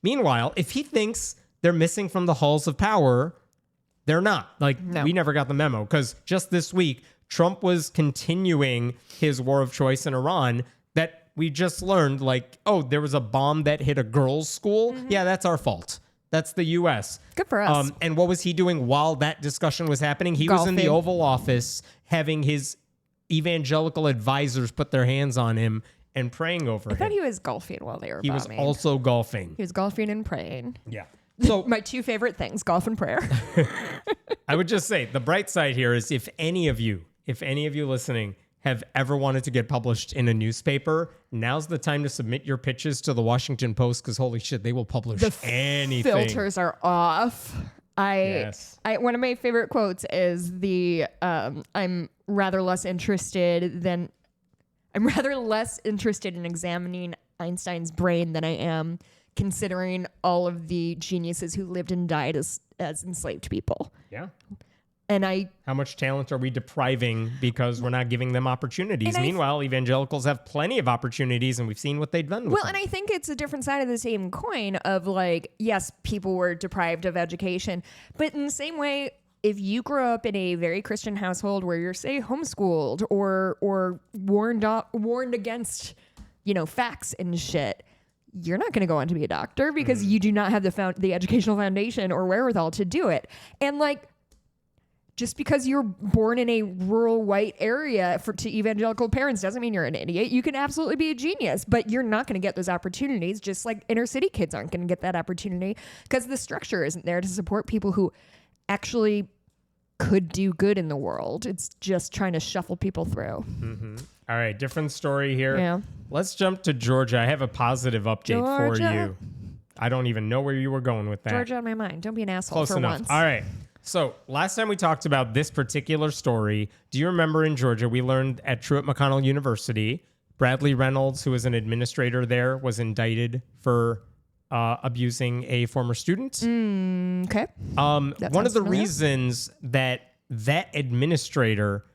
Meanwhile, if he thinks they're missing from the halls of power, they're not. Like, we never got the memo. Because just this week, Trump was continuing his war of choice in Iran that we just learned, like, oh, there was a bomb that hit a girls' school. Yeah, that's our fault. That's the U.S. Good for us. And what was he doing while that discussion was happening? He was in the Oval Office having his evangelical advisors put their hands on him and praying over him. I thought he was golfing while they were He was bombing. also golfing. He was golfing and praying. Yeah. So My two favorite things, golf and prayer. I would just say the bright side here is if any of you listening have ever wanted to get published in a newspaper, now's the time to submit your pitches to the Washington Post, because holy shit, they will publish anything. Filters are off. One of my favorite quotes is I'm rather less interested in examining Einstein's brain than I am considering all of the geniuses who lived and died as enslaved people. Yeah. And how much talent are we depriving because we're not giving them opportunities? Meanwhile, evangelicals have plenty of opportunities, and we've seen what they've done with them. And I think it's a different side of the same coin of, like, yes, people were deprived of education, but in the same way, if you grew up in a very Christian household where you're, say, homeschooled or warned against, facts and shit, you're not going to go on to be a doctor because you do not have the educational foundation or wherewithal to do it. And, like, just because you're born in a rural white area to evangelical parents doesn't mean you're an idiot. You can absolutely be a genius, but you're not going to get those opportunities, just like inner city kids aren't going to get that opportunity because the structure isn't there to support people who actually could do good in the world. It's just trying to shuffle people through. Mm-hmm. All right, different story here. Yeah. Let's jump to Georgia. I have a positive update for you. I don't even know where you were going with that. Georgia on my mind. Don't be an asshole. Close enough. Once. All right. So last time we talked about this particular story, do you remember in Georgia, we learned at Truett McConnell University, Bradley Reynolds, who was an administrator there, was indicted for abusing a former student. Okay. One of the reasons that administrator,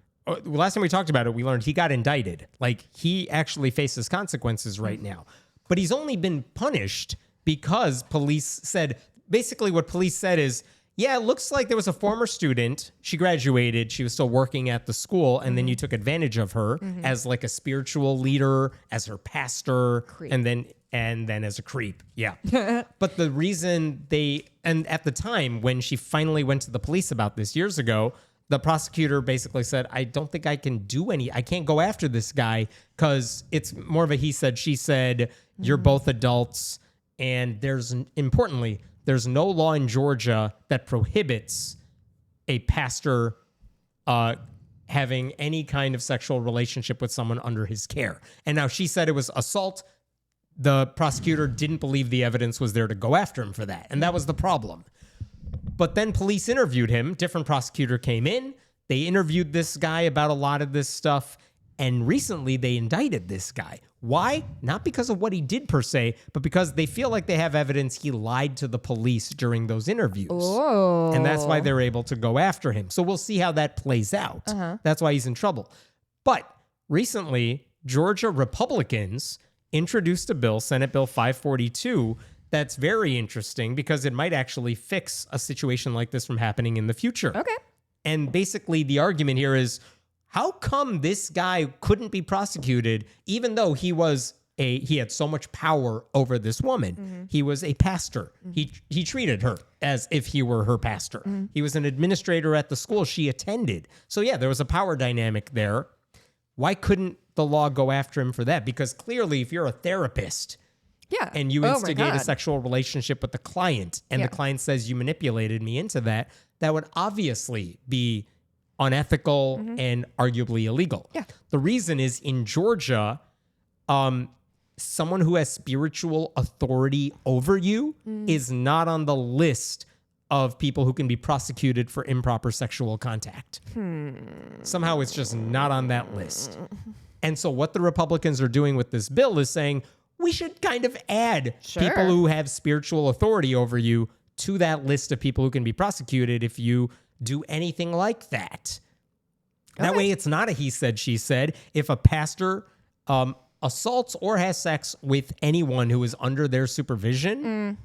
last time we talked about it, we learned he got indicted. Like, he actually faces consequences right now. But he's only been punished because police said, basically what police said is, yeah, it looks like there was a former student. She graduated. She was still working at the school. And then you took advantage of her as like a spiritual leader, as her pastor, creep. and then as a creep. Yeah. But the reason and at the time when she finally went to the police about this years ago, the prosecutor basically said, I don't think I can I can't go after this guy because it's more of a he said, she said, you're both adults. And importantly, there's no law in Georgia that prohibits a pastor having any kind of sexual relationship with someone under his care. And now she said it was assault. The prosecutor didn't believe the evidence was there to go after him for that. And that was the problem. But then police interviewed him. Different prosecutor came in. They interviewed this guy about a lot of this stuff. And recently they indicted this guy. Why? Not because of what he did per se, but because they feel like they have evidence he lied to the police during those interviews. Oh. And that's why they're able to go after him. So we'll see how that plays out. That's why he's in trouble. But recently, Georgia Republicans introduced a bill, Senate Bill 542, that's very interesting because it might actually fix a situation like this from happening in the future. Okay. And basically the argument here is, how come this guy couldn't be prosecuted even though he had so much power over this woman? He was a pastor. He treated her as if he were her pastor. He was an administrator at the school she attended. So yeah, there was a power dynamic there. Why couldn't the law go after him for that? Because clearly if you're a therapist and you instigate a sexual relationship with the client and the client says you manipulated me into that, that would obviously be unethical and arguably illegal. Yeah. The reason is in Georgia, someone who has spiritual authority over you is not on the list of people who can be prosecuted for improper sexual contact. Somehow it's just not on that list. And so what the Republicans are doing with this bill is saying we should kind of add people who have spiritual authority over you to that list of people who can be prosecuted if you do anything like that. That way it's not a he said, she said. If a pastor assaults or has sex with anyone who is under their supervision,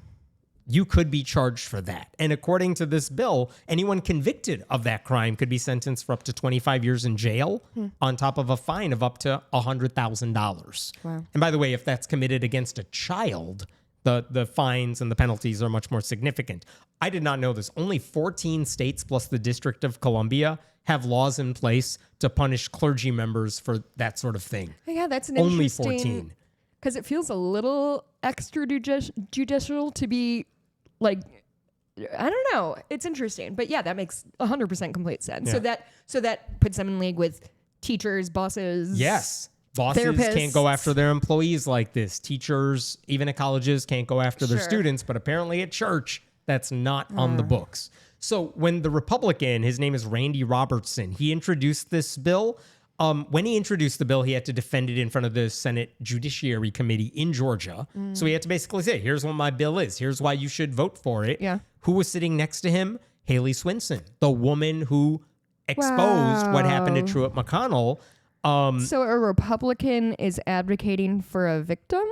you could be charged for that. And according to this bill, anyone convicted of that crime could be sentenced for up to 25 years in jail on top of a fine of up to $100,000. Wow. And by the way, if that's committed against a child, the fines and the penalties are much more significant. I did not know this. Only 14 states plus the District of Columbia have laws in place to punish clergy members for that sort of thing. Yeah, that's an Only interesting... 14. Because it feels a little extrajudicial to be like, I don't know. It's interesting. But yeah, that makes 100% complete sense. Yeah. So that puts them in league with teachers, bosses. Yes. Bosses therapists. can't go after their employees like this. Teachers, even at colleges, can't go after their Sure. students. But apparently at church, that's not on the books. So when the Republican, his name is Randy Robertson, he introduced this bill. When he introduced the bill, he had to defend it in front of the Senate Judiciary Committee in Georgia. So he had to basically say, here's what my bill is. Here's why you should vote for it. Yeah. Who was sitting next to him? Haley Swinson, the woman who exposed what happened to Truett McConnell. So a Republican is advocating for a victim?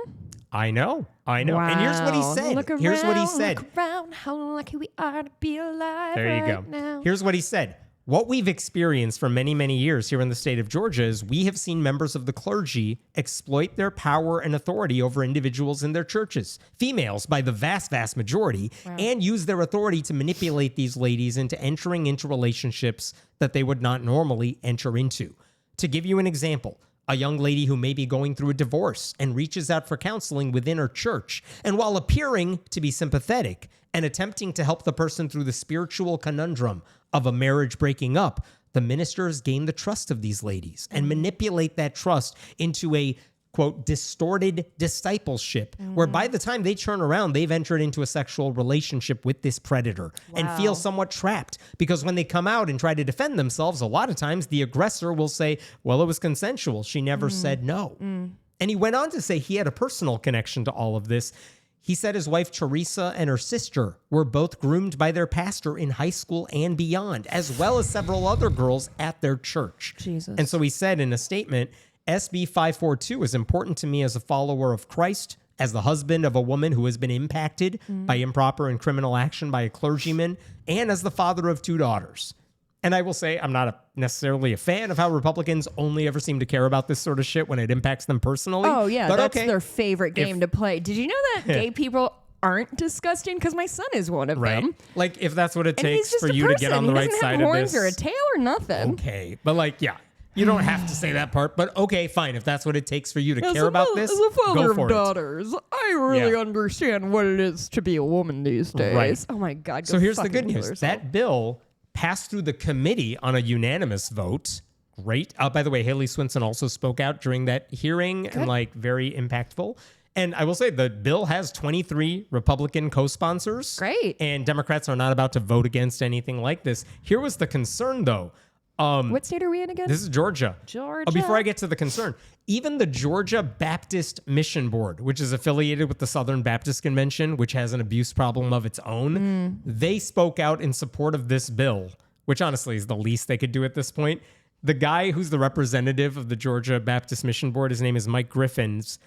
I know. And here's what he said. Here's what he said. Look around, how lucky we are to be alive. There you go. Now. Here's what he said. What we've experienced for many, many years here in the state of Georgia is we have seen members of the clergy exploit their power and authority over individuals in their churches, females by the vast, vast majority, and use their authority to manipulate these ladies into entering into relationships that they would not normally enter into. To give you an example, a young lady who may be going through a divorce and reaches out for counseling within her church, and while appearing to be sympathetic and attempting to help the person through the spiritual conundrum of a marriage breaking up, the ministers gain the trust of these ladies and manipulate that trust into a, quote, distorted discipleship, where by the time they turn around, they've entered into a sexual relationship with this predator and feel somewhat trapped. Because when they come out and try to defend themselves, a lot of times the aggressor will say, well, it was consensual. She never said no. And he went on to say he had a personal connection to all of this. He said his wife, Teresa, and her sister were both groomed by their pastor in high school and beyond, as well as several other girls at their church. Jesus. And so he said in a statement, SB 542 is important to me as a follower of Christ, as the husband of a woman who has been impacted by improper and criminal action by a clergyman, and as the father of 2 daughters. And I will say I'm not necessarily a fan of how Republicans only ever seem to care about this sort of shit when it impacts them personally. Oh, yeah. But That's okay. their favorite game to play. Did you know that gay people aren't disgusting? Because my son is one of Right. them. Like, if that's what it And he's takes just for a you to get person. on the He right doesn't have side of horns this. or a tail or nothing. Okay. But like, yeah, you don't have to say that part. But okay, fine. If that's what it takes for you to care about this, As a father go of for it. daughters, I really Yeah. understand what it is to be a woman these days. Right. Oh my God. So go here's the fucking good kill news. yourself. That bill passed through the committee on a unanimous vote. Great. By the way, Haley Swinson also spoke out during that hearing and like very impactful. And I will say the bill has 23 Republican co-sponsors. Great. And Democrats are not about to vote against anything like this. Here was the concern, though. What state are we in again? This is Georgia. Georgia. Before I get to the concern, even the Georgia Baptist Mission Board, which is affiliated with the Southern Baptist Convention, which has an abuse problem of its own, they spoke out in support of this bill, which honestly is the least they could do at this point. The guy who's the representative of the Georgia Baptist Mission Board, his name is Mike Griffins.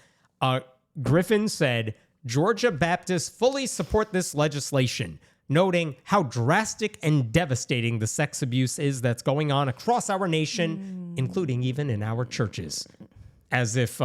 Griffin said, Georgia Baptists fully support this legislation, noting how drastic and devastating the sex abuse is that's going on across our nation, including even in our churches. As if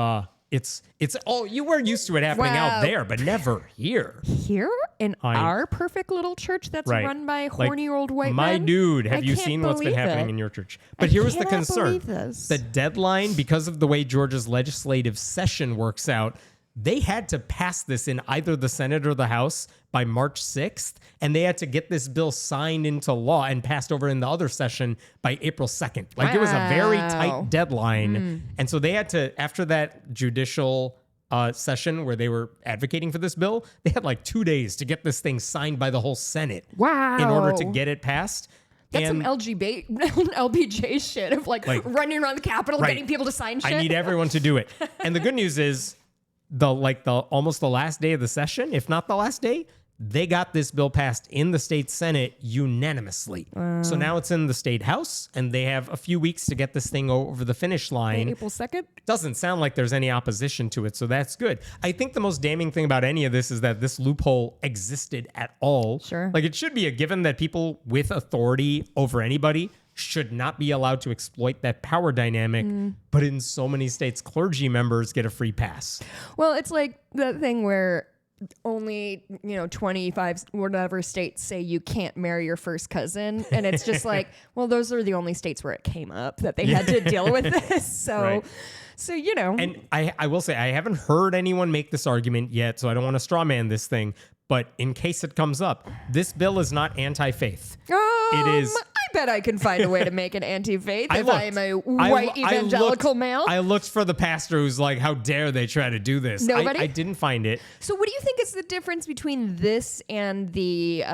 it's all you were used to it happening out there, but never here. Here in our perfect little church that's run by horny old white men. My dude, have I you can't seen what's been believe happening it. in your church? But here was the cannot concern. believe this. The deadline, because of the way Georgia's legislative session works out, they had to pass this in either the Senate or the House by March 6th, and they had to get this bill signed into law and passed over in the other session by April 2nd. Like, it was a very tight deadline. And so they had to, after that judicial session where they were advocating for this bill, they had like 2 days to get this thing signed by the whole Senate in order to get it passed. That's some LBJ shit of like running around the Capitol, getting people to sign shit. I need everyone to do it. And the good news is, almost the last day of the session, if not the last day, They got this bill passed in the state Senate unanimously. So now it's in the state House, and they have a few weeks to get this thing over the finish line. April 2nd? Doesn't sound like there's any opposition to it, so that's good. I think the most damning thing about any of this is that this loophole existed at all. Sure. Like, it should be a given that people with authority over anybody should not be allowed to exploit that power dynamic. But in so many states, clergy members get a free pass. Well, it's like that thing where only 25 whatever states say you can't marry your first cousin, and it's just like, well, those are the only states where it came up that they had to deal with this. So Right. So And I will say, I haven't heard anyone make this argument yet, so I don't want to straw man this thing, but in case it comes up, this bill is not anti-faith. It is. I bet I can find a way to make an anti-faith I if looked. I am a white evangelical male. I looked for the pastor who's like, how dare they try to do this? Nobody? I didn't find it. So what do you think is the difference between this and the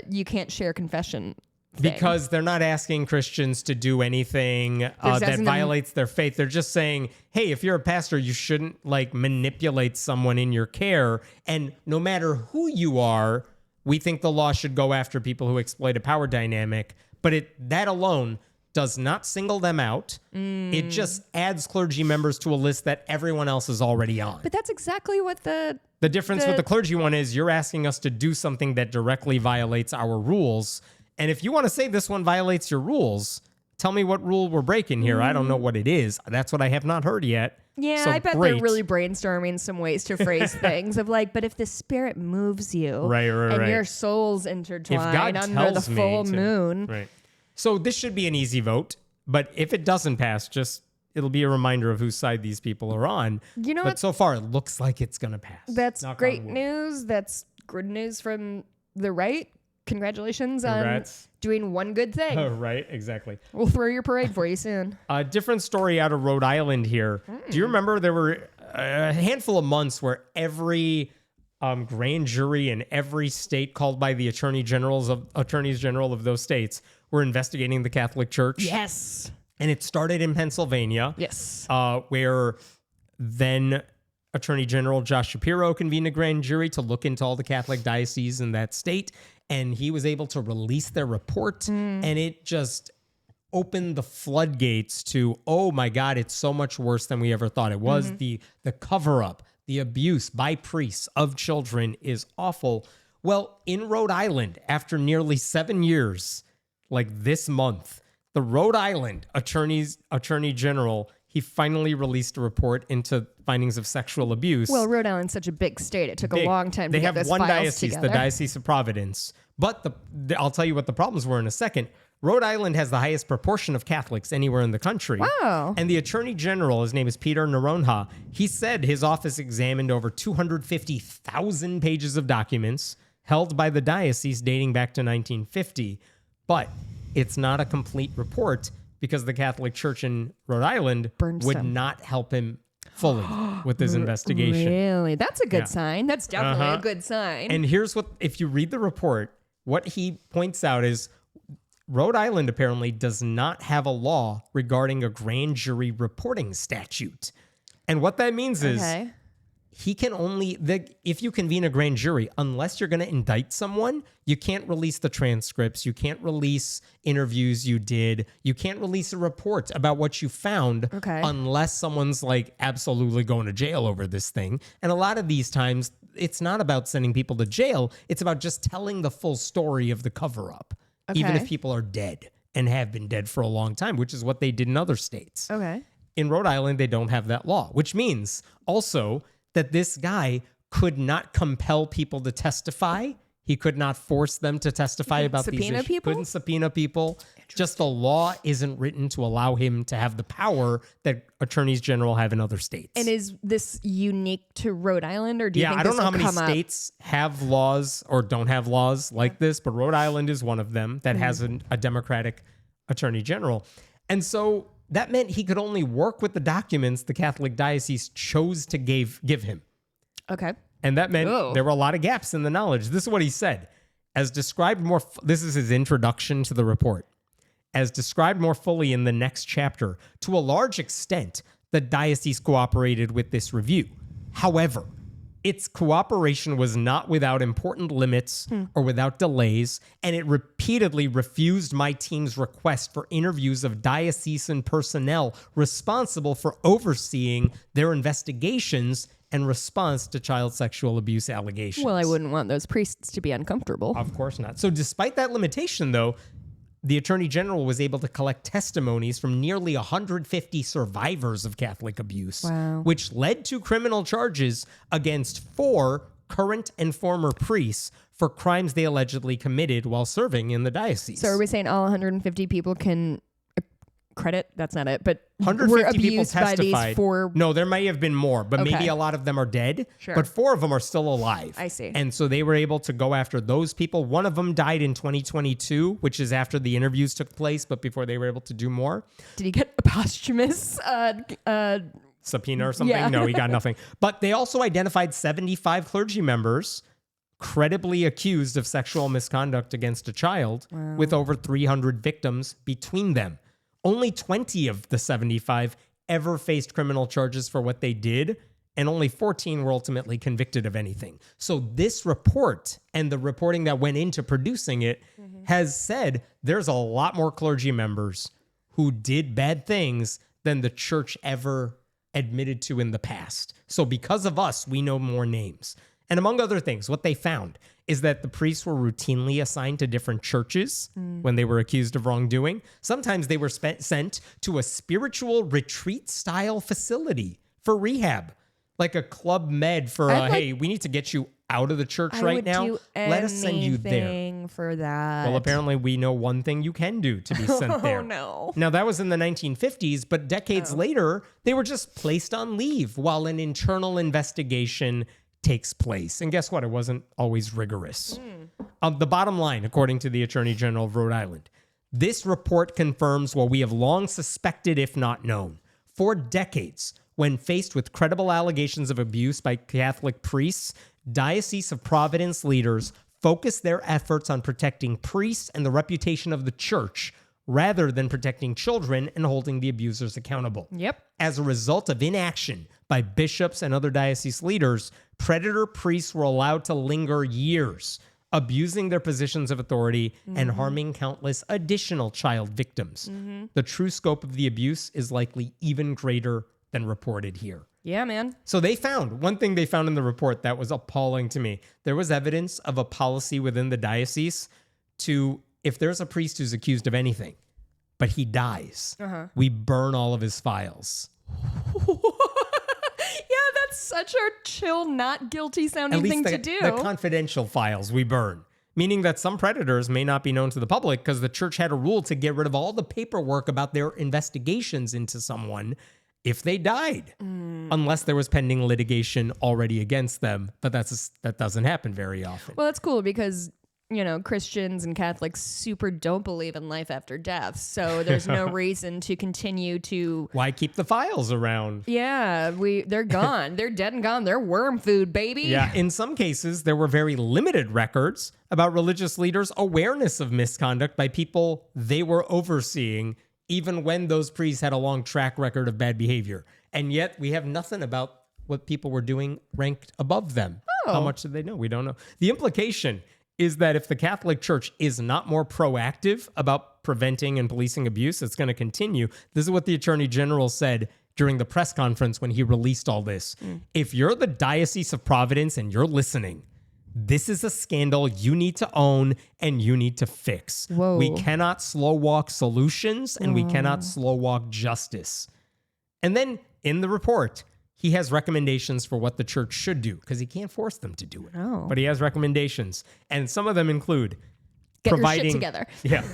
you can't share confession thing? Because they're not asking Christians to do anything that asking them- violates their faith. They're just saying, hey, if you're a pastor, you shouldn't like manipulate someone in your care. And no matter who you are, we think the law should go after people who exploit a power dynamic. But that alone does not single them out. It just adds clergy members to a list that everyone else is already on. But that's exactly what The difference with the clergy one is you're asking us to do something that directly violates our rules. And if you want to say this one violates your rules, tell me what rule we're breaking here. I don't know what it is. That's what I have not heard yet. Yeah, So I bet great. they're really brainstorming some ways to phrase things of like, but if the spirit moves you Right, and right. your souls intertwine God under the tells me full to- moon. Right. So this should be an easy vote. But if it doesn't pass, it'll be a reminder of whose side these people are on. You know but what? so far, it looks like it's going to pass. That's Knock great on wood. news. That's good news from the right. Congratulations Congrats. on doing one good thing. Oh, right, exactly. We'll throw your parade for you soon. A different story out of Rhode Island here. Do you remember there were a handful of months where every grand jury in every state called by the attorneys general of those states were investigating the Catholic Church? Yes. And it started in Pennsylvania. Yes. Where then Attorney General Josh Shapiro convened a grand jury to look into all the Catholic dioceses in that state. And he was able to release their report. And it just opened the floodgates to, oh my God, it's so much worse than we ever thought it was. The cover-up, the abuse by priests of children is awful. Well, in Rhode Island, after nearly 7 years, like this month, the Rhode Island Attorney General, he finally released a report into findings of sexual abuse. Well, Rhode Island's such a big state. It took a long time to They get have this one files diocese, together. the Diocese of Providence. But I'll tell you what the problems were in a second. Rhode Island has the highest proportion of Catholics anywhere in the country. Wow. And the Attorney General, his name is Peter Noronha, he said his office examined over 250,000 pages of documents held by the diocese dating back to 1950. But it's not a complete report because the Catholic Church in Rhode Island Burned would some. not help him fully with his investigation. Really? That's a good Yeah. sign. That's definitely Uh-huh. a good sign. And here's what, if you read the report, what he points out is Rhode Island apparently does not have a law regarding a grand jury reporting statute. And what that means is okay. he can only, if you convene a grand jury, unless you're going to indict someone, you can't release the transcripts. You can't release interviews you did. You can't release a report about what you found Okay. unless someone's like absolutely going to jail over this thing. And a lot of these times, it's not about sending people to jail. It's about just telling the full story of the cover up, even Okay. if people are dead and have been dead for a long time, which is what they did in other states. Okay. In Rhode Island, they don't have that law, which means also that this guy could not compel people to testify. He could not force them to testify about these subpoena issues. people? Couldn't subpoena people. Just the law isn't written to allow him to have the power that attorneys general have in other states. And is this unique to Rhode Island, or do you think I don't this know how will many come up? states have laws or don't have laws like this, but Rhode Island is one of them that has a Democratic attorney general. And so that meant he could only work with the documents the Catholic diocese chose to give him. Okay. And that meant Oh. there were a lot of gaps in the knowledge. This is what he said. As described more, this is his introduction to the report. As described more fully in the next chapter, to a large extent, the diocese cooperated with this review. However, its cooperation was not without important limits or without delays, and it repeatedly refused my team's request for interviews of diocesan personnel responsible for overseeing their investigations and response to child sexual abuse allegations. Well, I wouldn't want those priests to be uncomfortable. Of course not. So despite that limitation, though, the Attorney General was able to collect testimonies from nearly 150 survivors of Catholic abuse, which led to criminal charges against 4 current and former priests for crimes they allegedly committed while serving in the diocese. So are we saying all 150 people can credit? That's not it, but 150 were people abused by testified. these 4. No, there may have been more, but Okay. maybe a lot of them are dead. Sure. But 4 of them are still alive. I see. And so they were able to go after those people. One of them died in 2022, which is after the interviews took place, but before they were able to do more. Did he get a posthumous Subpoena or something? Yeah. No, he got nothing. But they also identified 75 clergy members credibly accused of sexual misconduct against a child, with over 300 victims between them. Only 20 of the 75 ever faced criminal charges for what they did, and only 14 were ultimately convicted of anything. So this report and the reporting that went into producing it has said there's a lot more clergy members who did bad things than the church ever admitted to in the past. So because of us, we know more names. And among other things, what they found is that the priests were routinely assigned to different churches when they were accused of wrongdoing. Sometimes they were sent to a spiritual retreat-style facility for rehab, like a club med for, hey, we need to get you out of the church right now. Let us send you there. For that. Well, apparently we know one thing you can do to be sent there. Oh, no. Now, that was in the 1950s, but decades later, they were just placed on leave while an internal investigation takes place. And guess what? It wasn't always rigorous. The bottom line, according to the Attorney General of Rhode Island, this report confirms what we have long suspected, if not known. For decades, when faced with credible allegations of abuse by Catholic priests, Diocese of Providence leaders focused their efforts on protecting priests and the reputation of the church rather than protecting children and holding the abusers accountable. Yep. As a result of inaction by bishops and other diocese leaders, predator priests were allowed to linger years, abusing their positions of authority and harming countless additional child victims. The true scope of the abuse is likely even greater than reported here. Yeah, man. So they found, one thing they found in the report that was appalling to me, there was evidence of a policy within the diocese to, if there's a priest who's accused of anything, but he dies, we burn all of his files. Yeah, that's such a chill, not guilty sounding thing to do. The confidential files we burn. Meaning that some predators may not be known to the public because the church had a rule to get rid of all the paperwork about their investigations into someone if they died, unless there was pending litigation already against them. But that doesn't happen very often. Well, it's cool because, Christians and Catholics super don't believe in life after death. So there's no reason to continue to... Why keep the files around? Yeah, they're gone. They're dead and gone. They're worm food, baby. Yeah, in some cases, there were very limited records about religious leaders' awareness of misconduct by people they were overseeing, even when those priests had a long track record of bad behavior. And yet we have nothing about what people were doing ranked above them. How much did they know? We don't know. The implication is that if the Catholic Church is not more proactive about preventing and policing abuse, it's going to continue. This is what the Attorney General said during the press conference when he released all this. If you're the Diocese of Providence and you're listening, this is a scandal you need to own and you need to fix. Whoa. We cannot slow walk solutions and we cannot slow walk justice. And then in the report, he has recommendations for what the church should do because he can't force them to do it. Oh. But he has recommendations. And some of them include Get your shit together.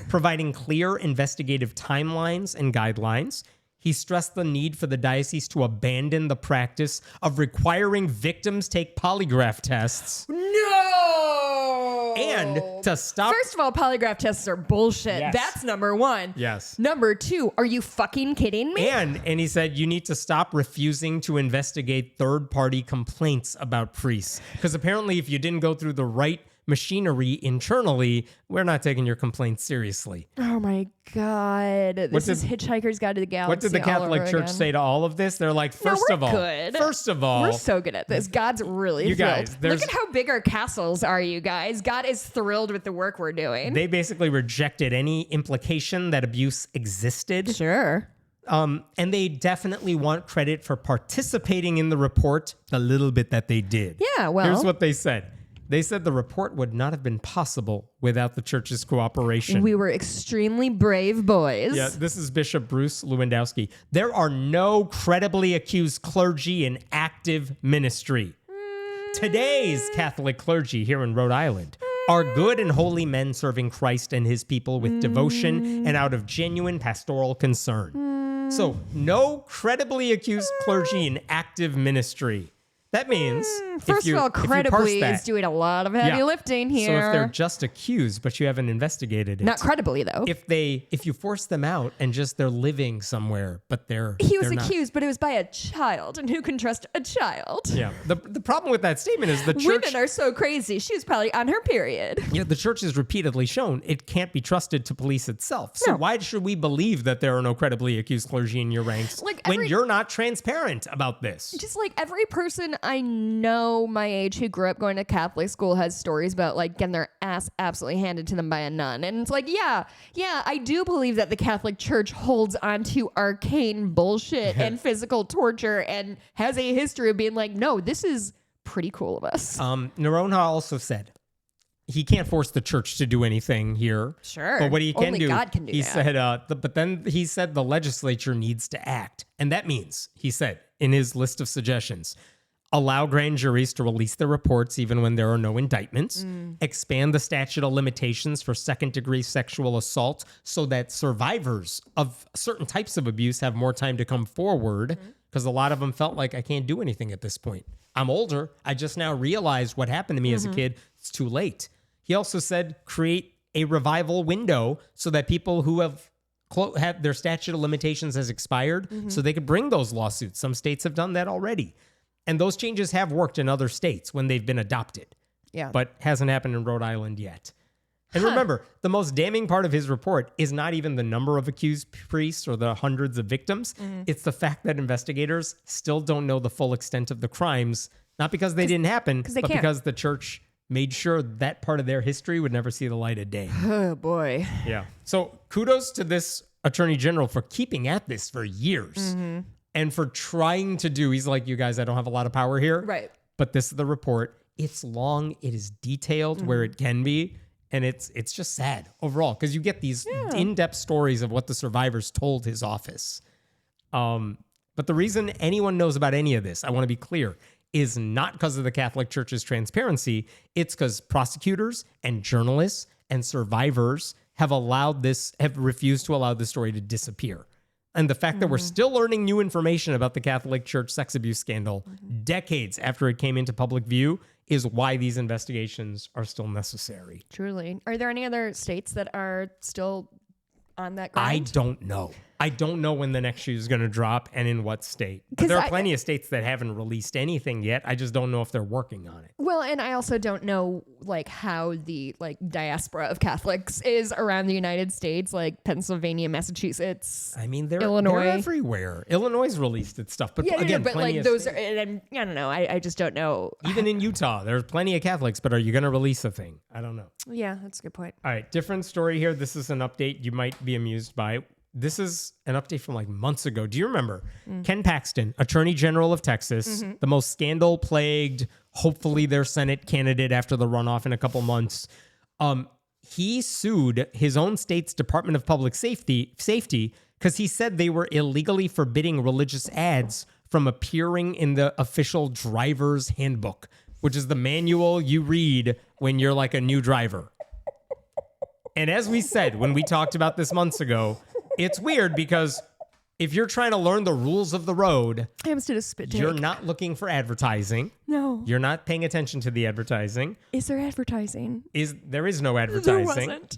providing clear investigative timelines and guidelines. He stressed the need for the diocese to abandon the practice of requiring victims take polygraph tests. No! And to stop... First of all, polygraph tests are bullshit. Yes. That's number one. Yes. Number two, are you fucking kidding me? And he said you need to stop refusing to investigate third-party complaints about priests. Because apparently if you didn't go through the right machinery internally, we're not taking your complaints seriously. Oh my God. This is Hitchhiker's Guide to the Galaxy. What did the Catholic Church say to all of this? They're like, first of all, we're so good at this. God's really you thrilled. guys, look at how big our castles are, you guys. God is thrilled with the work we're doing. They basically rejected any implication that abuse existed. Sure. And they definitely want credit for participating in the report, the little bit that they did. Yeah, well. Here's what they said. They said the report would not have been possible without the church's cooperation. We were extremely brave boys. Yeah, this is Bishop Bruce Lewandowski. There are no credibly accused clergy in active ministry. Today's Catholic clergy here in Rhode Island are good and holy men serving Christ and his people with devotion and out of genuine pastoral concern. So, no credibly accused clergy in active ministry. That means, first of all, credibly is doing a lot of heavy lifting here. So if they're just accused, but you haven't investigated it. Not credibly, though. If you force them out and just they're living somewhere, but He was accused, but it was by a child, and who can trust a child? Yeah. The problem with that statement is the church... Women are so crazy. She was probably on her period. Yeah, the church has repeatedly shown it can't be trusted to police itself. So why should we believe that there are no credibly accused clergy in your ranks when you're not transparent about this? Just like every person I know my age who grew up going to Catholic school has stories about like getting their ass absolutely handed to them by a nun. And it's like, yeah, I do believe that the Catholic Church holds onto arcane bullshit and physical torture and has a history of being like, no, this is pretty cool of us. Noronha also said he can't force the church to do anything here. Sure. But what he can Only do, God can do he that. said, but then he said the legislature needs to act. And that means, he said in his list of suggestions, allow grand juries to release their reports even when there are no indictments. Expand the statute of limitations for second-degree sexual assault so that survivors of certain types of abuse have more time to come forward, because a lot of them felt like, I can't do anything at this point. I'm older. I just now realized what happened to me as a kid. It's too late. He also said create a revival window so that people who have their statute of limitations has expired so they could bring those lawsuits. Some states have done that already. And those changes have worked in other states when they've been adopted. Yeah. But hasn't happened in Rhode Island yet. And remember, the most damning part of his report is not even the number of accused priests or the hundreds of victims. It's the fact that investigators still don't know the full extent of the crimes, not because they didn't happen, but because the church made sure that part of their history would never see the light of day. Oh, boy. Yeah. So kudos to this attorney general for keeping at this for years. And for trying to do, he's like, you guys, I don't have a lot of power here. Right. But this is the report. It's long. It is detailed where it can be. And it's just sad overall because you get these in-depth stories of what the survivors told his office. But the reason anyone knows about any of this, I want to be clear, is not because of the Catholic Church's transparency. It's because prosecutors and journalists and survivors have refused to allow this story to disappear. And the fact that we're still learning new information about the Catholic Church sex abuse scandal decades after it came into public view is why these investigations are still necessary. Truly. Are there any other states that are still on that grind? I don't know. I don't know when the next shoe is going to drop and in what state. But there are plenty of states that haven't released anything yet. I just don't know if they're working on it. Well, and I also don't know like how the diaspora of Catholics is around the United States, like Pennsylvania, Massachusetts. I mean, they're Illinois. Everywhere. Illinois released its stuff, but again, but like those are, and I don't know. I just don't know. Even in Utah, there's plenty of Catholics, but are you going to release a thing? I don't know. Yeah, that's a good point. All right, different story here. This is an update you might be amused by. This is an update from like months ago. Do you remember Ken Paxton, Attorney General of Texas, the most scandal-plagued, hopefully their Senate candidate after the runoff in a couple months? He sued his own state's Department of Public Safety because he said they were illegally forbidding religious ads from appearing in the official driver's handbook, which is the manual you read when you're like a new driver. And as we said when we talked about this months ago, it's weird because if you're trying to learn the rules of the road, I almost did a spit take. You're not looking for advertising. No. You're not paying attention to the advertising. Is there advertising? There is no advertising. There wasn't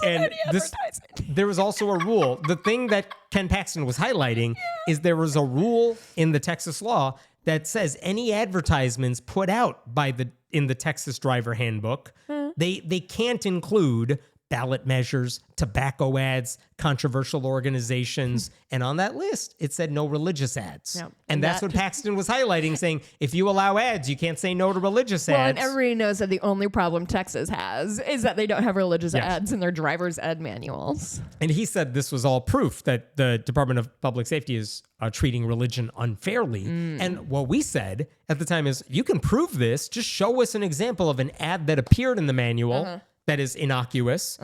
any advertising. There was also a rule. The thing that Ken Paxton was highlighting is there was a rule in the Texas law that says any advertisements put out in the Texas driver handbook They can't include ballot measures, tobacco ads, controversial organizations. And on that list, it said no religious ads. Yep. And that's what Paxton was highlighting, saying, if you allow ads, you can't say no to religious ads. Well, and everybody knows that the only problem Texas has is that they don't have religious ads in their driver's ed manuals. And he said this was all proof that the Department of Public Safety is treating religion unfairly. And what we said at the time is, you can prove this. Just show us an example of an ad that appeared in the manual that is innocuous.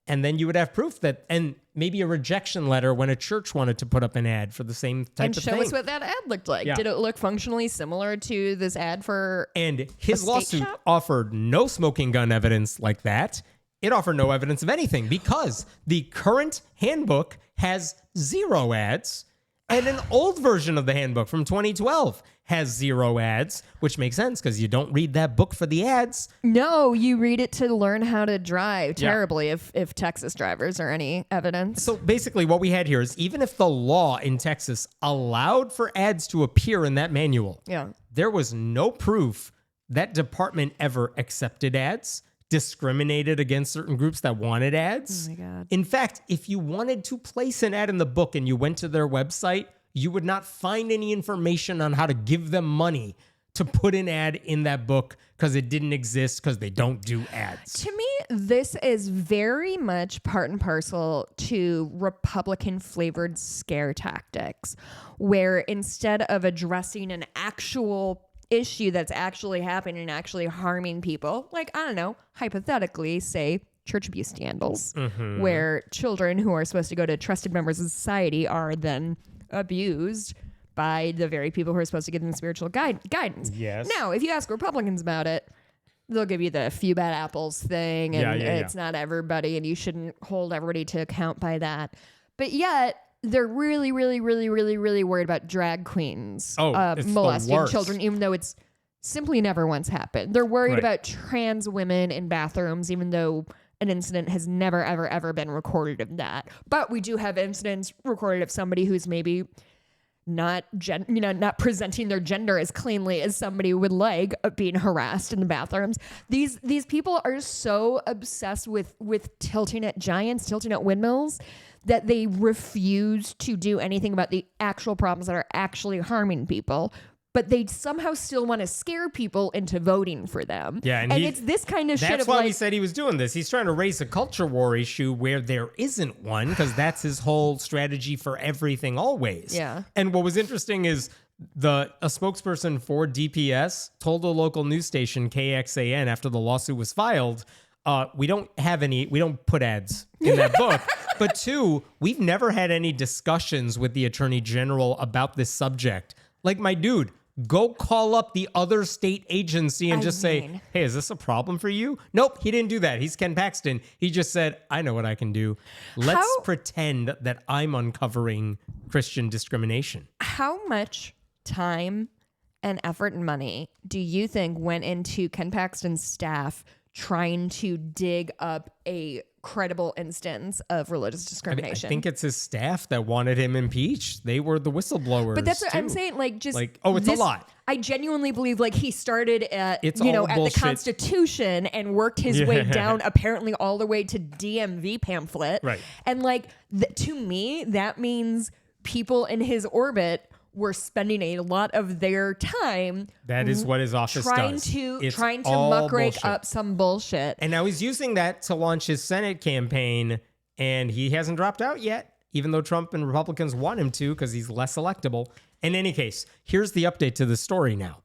And then you would have proof that, and maybe a rejection letter when a church wanted to put up an ad for the same type of thing. And show us what that ad looked like. Yeah. Did it look functionally similar to this ad for And his lawsuit shop? offered no smoking gun evidence like that. It offered no evidence of anything because the current handbook has 0 ads, and an old version of the handbook from 2012 has 0 ads, which makes sense because you don't read that book for the ads. No, you read it to learn how to drive terribly if Texas drivers are any evidence. So basically what we had here is, even if the law in Texas allowed for ads to appear in that manual, there was no proof that department ever accepted ads, discriminated against certain groups that wanted ads. Oh my God. In fact, if you wanted to place an ad in the book and you went to their website, you would not find any information on how to give them money to put an ad in that book because it didn't exist, because they don't do ads. To me, this is very much part and parcel to Republican flavored scare tactics, where instead of addressing an actual issue that's actually happening and actually harming people, like, I don't know, hypothetically, say church abuse scandals, where children who are supposed to go to trusted members of society are then abused by the very people who are supposed to give them spiritual guidance. Yes. Now, if you ask Republicans about it, they'll give you the few bad apples thing, and it's not everybody, and you shouldn't hold everybody to account by that. But yet, they're really, really, really, really, really worried about drag queens molesting children, even though it's simply never once happened. They're worried about trans women in bathrooms, even though an incident has never, ever, ever been recorded of that. But we do have incidents recorded of somebody who's maybe not presenting their gender as cleanly as somebody would like, being harassed in the bathrooms. These people are so obsessed with tilting at giants, tilting at windmills, that they refuse to do anything about the actual problems that are actually harming people. But they somehow still want to scare people into voting for them. Yeah, and it's this kind of shit. That's why we said he was doing this. He's trying to raise a culture war issue where there isn't one, because that's his whole strategy for everything always. Yeah. And what was interesting is a spokesperson for DPS told a local news station, KXAN, after the lawsuit was filed, we don't put ads in that book. But 2, we've never had any discussions with the Attorney General about this subject. Like, my dude, go call up the other state agency and say, hey, is this a problem for you? Nope, he didn't do that. He's Ken Paxton. He just said, I know what I can do. Let's pretend that I'm uncovering Christian discrimination. How much time and effort and money do you think went into Ken Paxton's staff trying to dig up a credible instance of religious discrimination? I think it's his staff that wanted him impeached. They were the whistleblowers. But that's what I'm saying. Like, just it's a lot. I genuinely believe he started at at the Constitution and worked his way down, apparently all the way to DMV pamphlet. Right. And to me, that means people in his orbit were spending a lot of their time. That is what his office does. Trying to muck rake up some bullshit. And now he's using that to launch his Senate campaign, and he hasn't dropped out yet, even though Trump and Republicans want him to, because he's less electable. In any case, here's the update to the story now.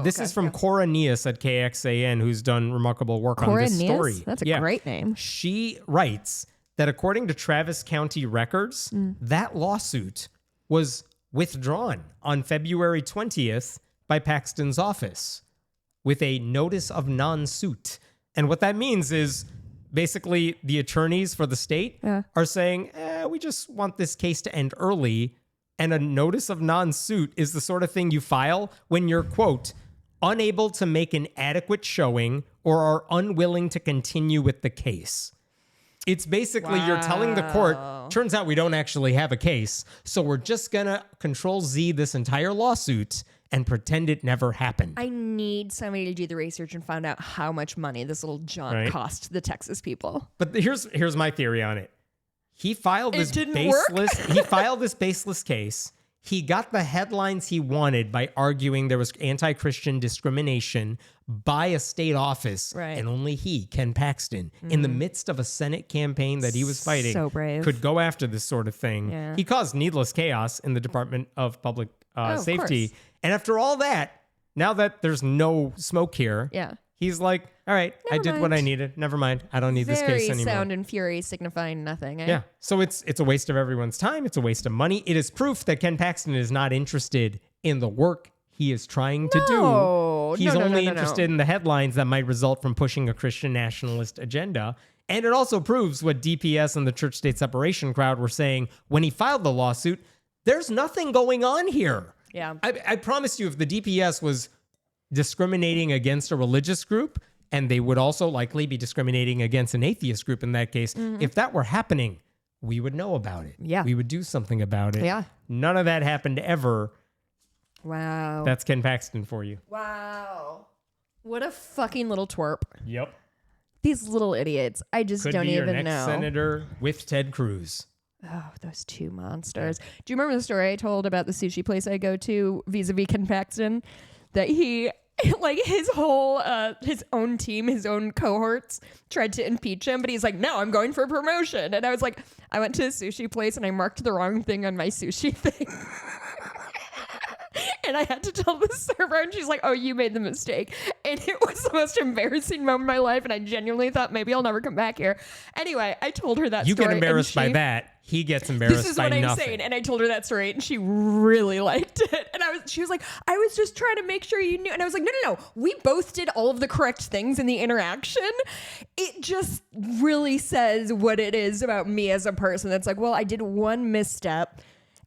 This is from Cora Nias at KXAN, who's done remarkable work on this story. That's a great name. She writes that according to Travis County records, that lawsuit was withdrawn on February 20th by Paxton's office with a notice of non-suit. And what that means is basically the attorneys for the state are saying, we just want this case to end early. And a notice of non-suit is the sort of thing you file when you're, quote, unable to make an adequate showing or are unwilling to continue with the case. It's basically you're telling the court, turns out we don't actually have a case, so we're just going to Control Z this entire lawsuit and pretend it never happened. I need somebody to do the research and find out how much money this little jaunt cost the Texas people. But here's my theory on it. He filed this baseless case. He got the headlines he wanted by arguing there was anti-Christian discrimination by a state office, and only he, Ken Paxton, in the midst of a Senate campaign that he was fighting, so brave, could go after this sort of thing. Yeah. He caused needless chaos in the Department of Public Safety. And after all that, now that there's no smoke here, he's like, all right, I did what I needed. Never mind. I don't need this case anymore. Sound and fury signifying nothing. Eh? Yeah. So it's a waste of everyone's time. It's a waste of money. It is proof that Ken Paxton is not interested in the work he is trying to do. He's only interested in the headlines that might result from pushing a Christian nationalist agenda. And it also proves what DPS and the church-state separation crowd were saying when he filed the lawsuit. There's nothing going on here. Yeah. I promise you, if the DPS was discriminating against a religious group, and they would also likely be discriminating against an atheist group in that case, if that were happening, we would know about it. Yeah. We would do something about it. Yeah. None of that happened ever. Wow. That's Ken Paxton for you. Wow. What a fucking little twerp. Yep. These little idiots. I just Could don't be even your next know. senator with Ted Cruz. Oh, those two monsters. Do you remember the story I told about the sushi place I go to vis-a-vis Ken Paxton? That he, like his whole, his own team, his own cohorts tried to impeach him, but he's like, no, I'm going for promotion. And I was like, I went to a sushi place and I marked the wrong thing on my sushi thing. And I had to tell the server, and she's like, oh, you made the mistake. And it was the most embarrassing moment of my life, and I genuinely thought maybe I'll never come back here. Anyway, I told her that you story. You get embarrassed by that. He gets embarrassed by nothing. This is what I'm saying. And I told her that story, and she really liked it. And she was like, I was just trying to make sure you knew. And I was like, no. We both did all of the correct things in the interaction. It just really says what it is about me as a person. That's like, well, I did one misstep.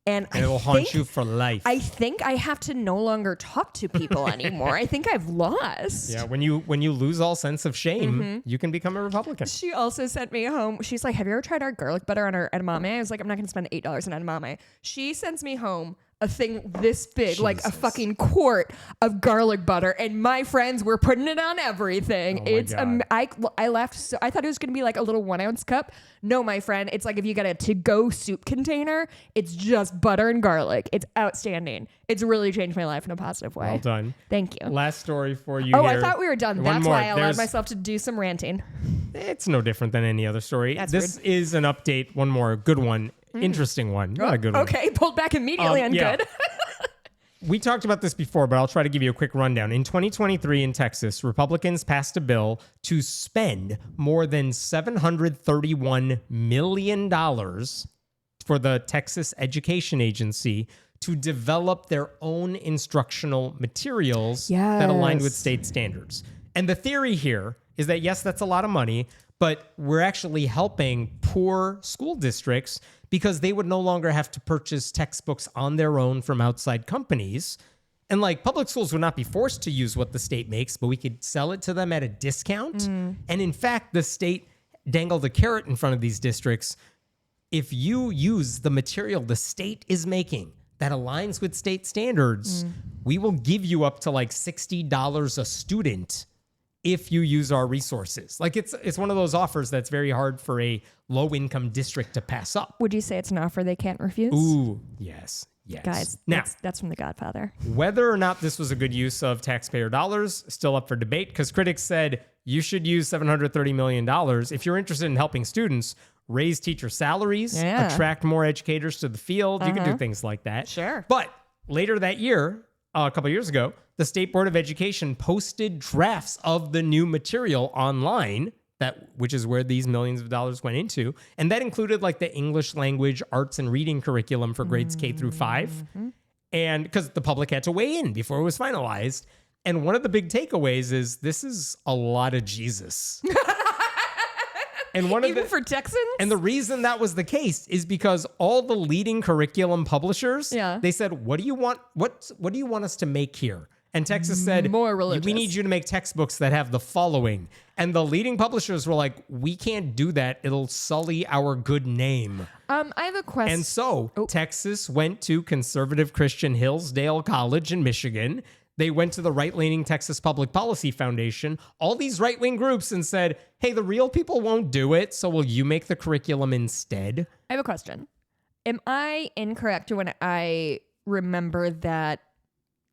And it will haunt you for life. I think I have to no longer talk to people anymore. I think I've lost. Yeah, when you lose all sense of shame, you can become a Republican. She also sent me home. She's like, have you ever tried our garlic butter on our edamame? I was like, I'm not going to spend $8 on edamame. She sends me home a thing this big, like a fucking quart of garlic butter, and my friends were putting it on everything. It's I laughed. So I thought it was going to be like a little 1 ounce cup. No, my friend, it's like if you got a to-go soup container, it's just butter and garlic. It's outstanding. It's really changed my life in a positive way. Well done. Thank you. Last story for you. Oh, here. I thought we were done. That's why I allowed myself to do some ranting. It's no different than any other story. This rude. is an update. One more good one. Interesting one. Not a good one. Okay, pulled back immediately on good. We talked about this before, but I'll try to give you a quick rundown. In 2023 in Texas, Republicans passed a bill to spend more than $731 million for the Texas Education Agency to develop their own instructional materials that aligned with state standards. And the theory here is that, yes, that's a lot of money, but we're actually helping poor school districts because they would no longer have to purchase textbooks on their own from outside companies. And like public schools would not be forced to use what the state makes, but we could sell it to them at a discount. And in fact, the state dangled a carrot in front of these districts. If you use the material the state is making that aligns with state standards, we will give you up to like $60 a student if you use our resources. Like it's one of those offers that's very hard for a low-income district to pass up. Would you say it's an offer they can't refuse? Ooh, yes. Guys, now, that's from The Godfather. Whether or not this was a good use of taxpayer dollars, still up for debate, because critics said you should use $730 million. If you're interested in helping students, raise teacher salaries, attract more educators to the field. You can do things like that. Sure. But later that year, a couple of years ago, the State Board of Education posted drafts of the new material online, which is where these millions of dollars went into. And that included like the English language, arts, and reading curriculum for grades K through 5. And because the public had to weigh in before it was finalized. And one of the big takeaways is this is a lot of Jesus. And Even for Texans? And the reason that was the case is because all the leading curriculum publishers, they said, what do you want us to make here? And Texas said, More religious. we need you to make textbooks that have the following. And the leading publishers were like, we can't do that. It'll sully our good name. I have a question. And so Texas went to conservative Christian Hillsdale College in Michigan. They went to the right-leaning Texas Public Policy Foundation, all these right-wing groups, and said, hey, the real people won't do it, so will you make the curriculum instead? I have a question. Am I incorrect when I remember that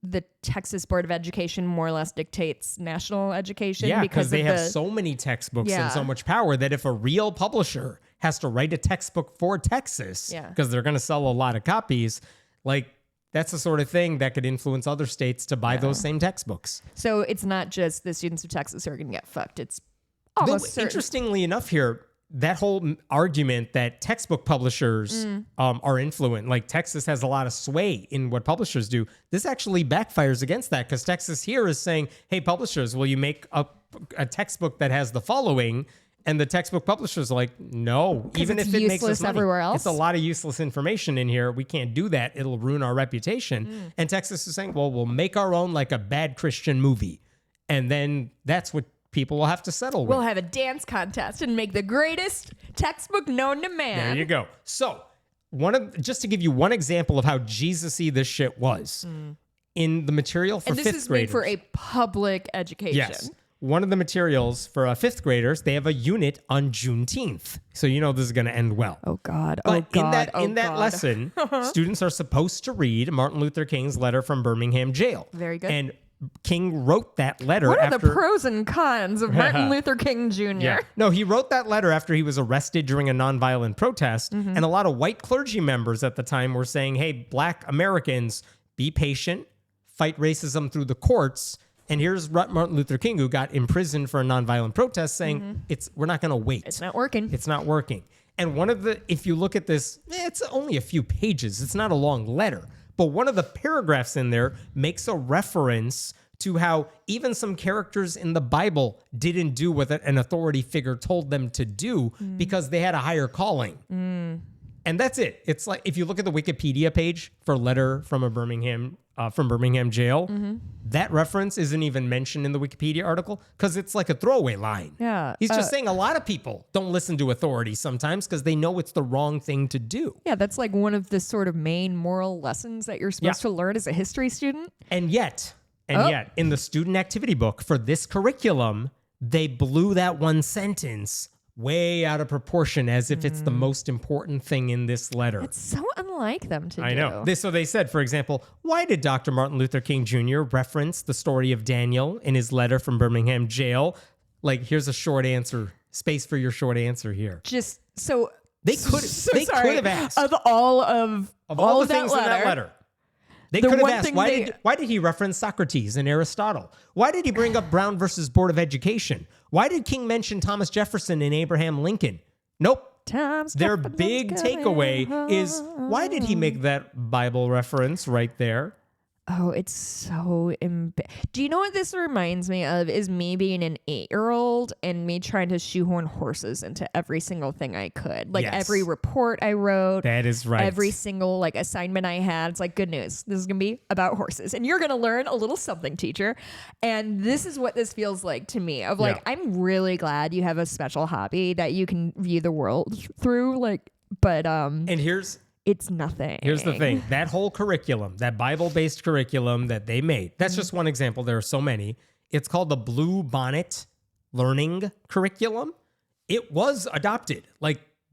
the Texas Board of Education more or less dictates national education? Yeah, because they have so many textbooks and so much power that if a real publisher has to write a textbook for Texas, because they're going to sell a lot of copies, like that's the sort of thing that could influence other states to buy those same textbooks. So it's not just the students of Texas who are going to get fucked. It's almost certain. Interestingly enough here, that whole argument that textbook publishers are influenced, like Texas has a lot of sway in what publishers do, this actually backfires against that because Texas here is saying, hey, publishers, will you make a textbook that has the following? And the textbook publishers are like, no, even if it makes us money, everywhere else. it's a lot of useless information in here. We can't do that. It'll ruin our reputation. And Texas is saying, well, we'll make our own like a bad Christian movie. And then that's what people will have to settle with. We'll have a dance contest and make the greatest textbook known to man. There you go. So just to give you one example of how Jesus-y this shit was, in the material for fifth graders. And this is made for a public education. Yes. One of the materials for fifth graders, they have a unit on Juneteenth. So you know this is going to end well. Oh, God. But in that lesson, students are supposed to read Martin Luther King's letter from Birmingham jail. Very good. And King wrote that letter What are the pros and cons of Martin Luther King Jr.? Yeah. No, he wrote that letter after he was arrested during a nonviolent protest. And a lot of white clergy members at the time were saying, hey, black Americans, be patient, fight racism through the courts. And here's Martin Luther King, who got imprisoned for a nonviolent protest, saying, we're not going to wait. It's not working. It's not working. And if you look at this, it's only a few pages. It's not a long letter. But one of the paragraphs in there makes a reference to how even some characters in the Bible didn't do what an authority figure told them to do because they had a higher calling. And that's it. It's like, if you look at the Wikipedia page for letter from Birmingham jail, that reference isn't even mentioned in the Wikipedia article because it's like a throwaway line. Yeah. He's just saying a lot of people don't listen to authority sometimes because they know it's the wrong thing to do. Yeah, that's like one of the sort of main moral lessons that you're supposed to learn as a history student. And yet, in the student activity book for this curriculum, they blew that one sentence way out of proportion as if it's the most important thing in this letter. It's so unlike them to do. I know. So they said, for example, why did Dr. Martin Luther King Jr. reference the story of Daniel in his letter from Birmingham jail? Like, here's a short answer. Space for your short answer here. Just so they could have asked of all the things in that letter. They could have asked, why did he reference Socrates and Aristotle? Why did he bring up Brown versus Board of Education? Why did King mention Thomas Jefferson and Abraham Lincoln? Nope. Their big takeaway is, why did he make that Bible reference right there? Oh, it's so Do you know what this reminds me of? Is me being an 8-year-old and me trying to shoehorn horses into every single thing I could. Like every report I wrote. That is right. Every single assignment I had. It's like, good news. This is going to be about horses. And you're going to learn a little something, teacher. And this is what this feels like to me. I'm really glad you have a special hobby that you can view the world through. And it's nothing. Here's the thing. That whole curriculum, that Bible-based curriculum that they made, that's just one example. There are so many. It's called the Bluebonnet Learning Curriculum. It was adopted.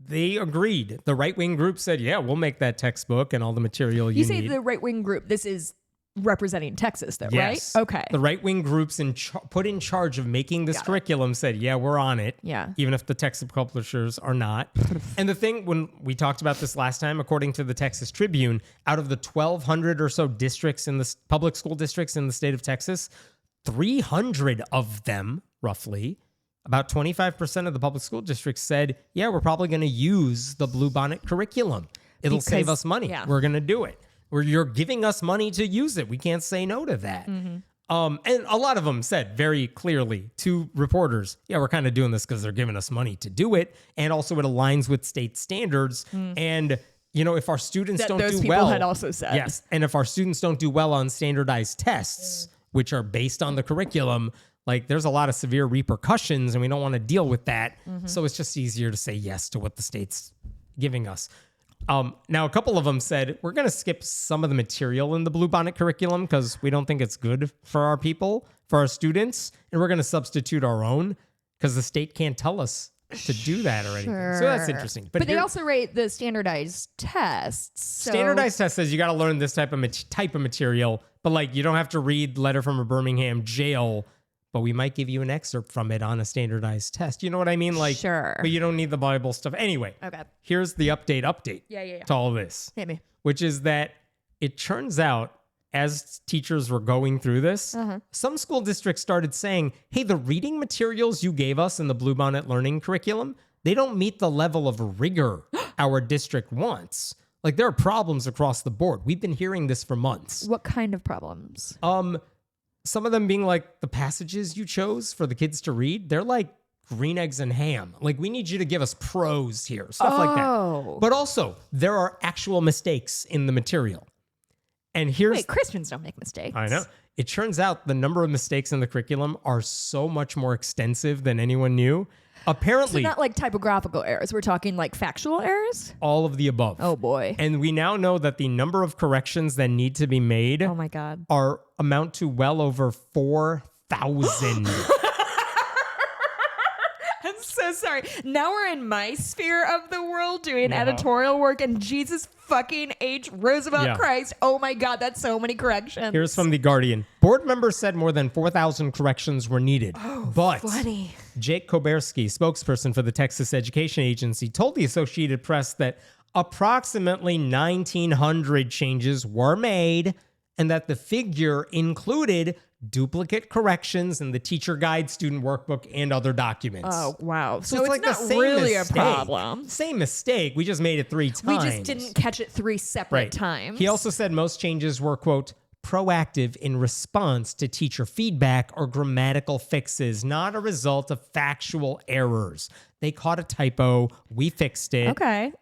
They agreed. The right-wing group said, yeah, we'll make that textbook and all the material you need. You say the right-wing group. This is representing Texas, though, yes. Right? Okay. The right-wing groups put in charge of making this curriculum said, yeah, we're on it. Yeah. Even if the textbook publishers are not. And the thing, when we talked about this last time, according to the Texas Tribune, out of the 1,200 or so districts in the public school districts in the state of Texas, 300 of them, roughly, about 25% of the public school districts said, yeah, we're probably going to use the Bluebonnet curriculum. It'll save us money. Yeah. We're going to do it. You're giving us money to use it. We can't say no to that. And a lot of them said very clearly to reporters, yeah, we're kind of doing this because they're giving us money to do it. And also it aligns with state standards. And, if our students don't do well. Those people had also said. Yes. And if our students don't do well on standardized tests, which are based on the curriculum, like there's a lot of severe repercussions and we don't want to deal with that. So it's just easier to say yes to what the state's giving us. Now, a couple of them said, we're going to skip some of the material in the Bluebonnet curriculum because we don't think it's good for our people, for our students, and we're going to substitute our own because the state can't tell us to do that or anything. So that's interesting. But they also rate the standardized tests. So. Standardized test says you got to learn this type of material, but like you don't have to read Letter from a Birmingham Jail, but we might give you an excerpt from it on a standardized test. You know what I mean? Like, sure. But you don't need the Bible stuff. Anyway, okay. Here's the update to all of this. Hit me. Which is that it turns out as teachers were going through this, some school districts started saying, hey, the reading materials you gave us in the Bluebonnet learning curriculum, they don't meet the level of rigor our district wants. Like there are problems across the board. We've been hearing this for months. What kind of problems? Some of them being like the passages you chose for the kids to read, they're like green eggs and ham. Like we need you to give us prose here, stuff like that. But also there are actual mistakes in the material. And here's Christians don't make mistakes. I know. It turns out the number of mistakes in the curriculum are so much more extensive than anyone knew. Apparently, so not like typographical errors. We're talking like factual errors? All of the above. Oh boy. And we now know that the number of corrections that need to be made oh my God. amount to well over 4,000. I'm so sorry. Now we're in my sphere of the world doing editorial work and Jesus fucking H. Roosevelt Christ. Oh my God, that's so many corrections. Here's from The Guardian. Board members said more than 4,000 corrections were needed. But funny. Jake Koberski, spokesperson for the Texas Education Agency, told the Associated Press that approximately 1,900 changes were made and that the figure included duplicate corrections in the teacher guide, student workbook, and other documents. Oh, wow. So it's like not the same really mistake. a problem. Same mistake. We just made it 3 times. We just didn't catch it 3 separate times. He also said most changes were, quote, proactive in response to teacher feedback or grammatical fixes, not a result of factual errors. They caught a typo. We fixed it. Okay.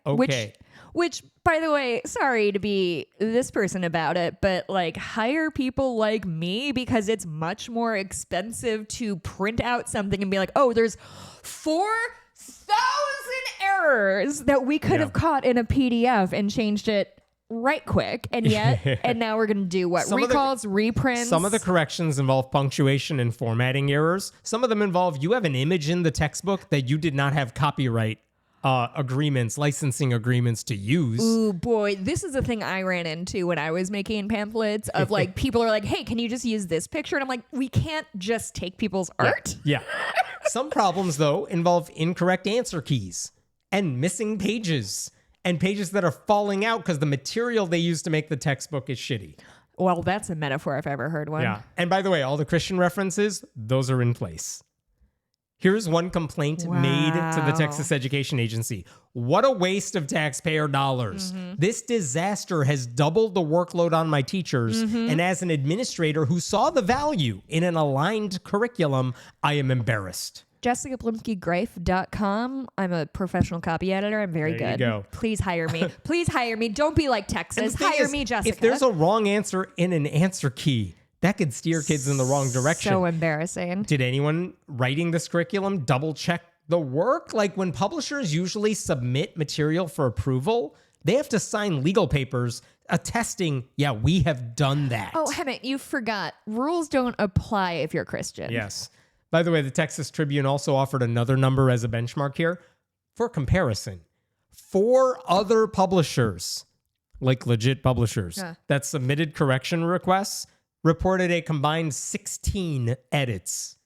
Which, by the way, sorry to be this person about it, but like hire people like me because it's much more expensive to print out something and be like, oh, there's 4,000 errors that we could have caught in a PDF and changed it right quick. And yet, and now we're going to do what? Recalls, reprints. Some of the corrections involve punctuation and formatting errors. Some of them involve you have an image in the textbook that you did not have copyright licensing agreements to use. Ooh, boy. This is a thing I ran into when I was making pamphlets of like, people are like, hey, can you just use this picture? And I'm like, we can't just take people's art. Yeah. Some problems, though, involve incorrect answer keys and missing pages and pages that are falling out because the material they use to make the textbook is shitty. Well, that's a metaphor if I ever heard one. Yeah. And by the way, all the Christian references, those are in place. Here's one complaint made to the Texas Education Agency. What a waste of taxpayer dollars. This disaster has doubled the workload on my teachers. And as an administrator who saw the value in an aligned curriculum, I am embarrassed. JessicaGreiff.com. I'm a professional copy editor. I'm very good. You go. Please hire me. Please hire me. Don't be like Texas. Hire me, Jessica. If there's a wrong answer in an answer key, that could steer kids in the wrong direction. So embarrassing. Did anyone writing this curriculum double check the work? Like when publishers usually submit material for approval, they have to sign legal papers attesting, yeah, we have done that. Oh, Hemmett, you forgot. Rules don't apply if you're Christian. Yes. By the way, the Texas Tribune also offered another number as a benchmark here. For comparison, 4 other publishers, like legit publishers, that submitted correction requests reported a combined 16 edits.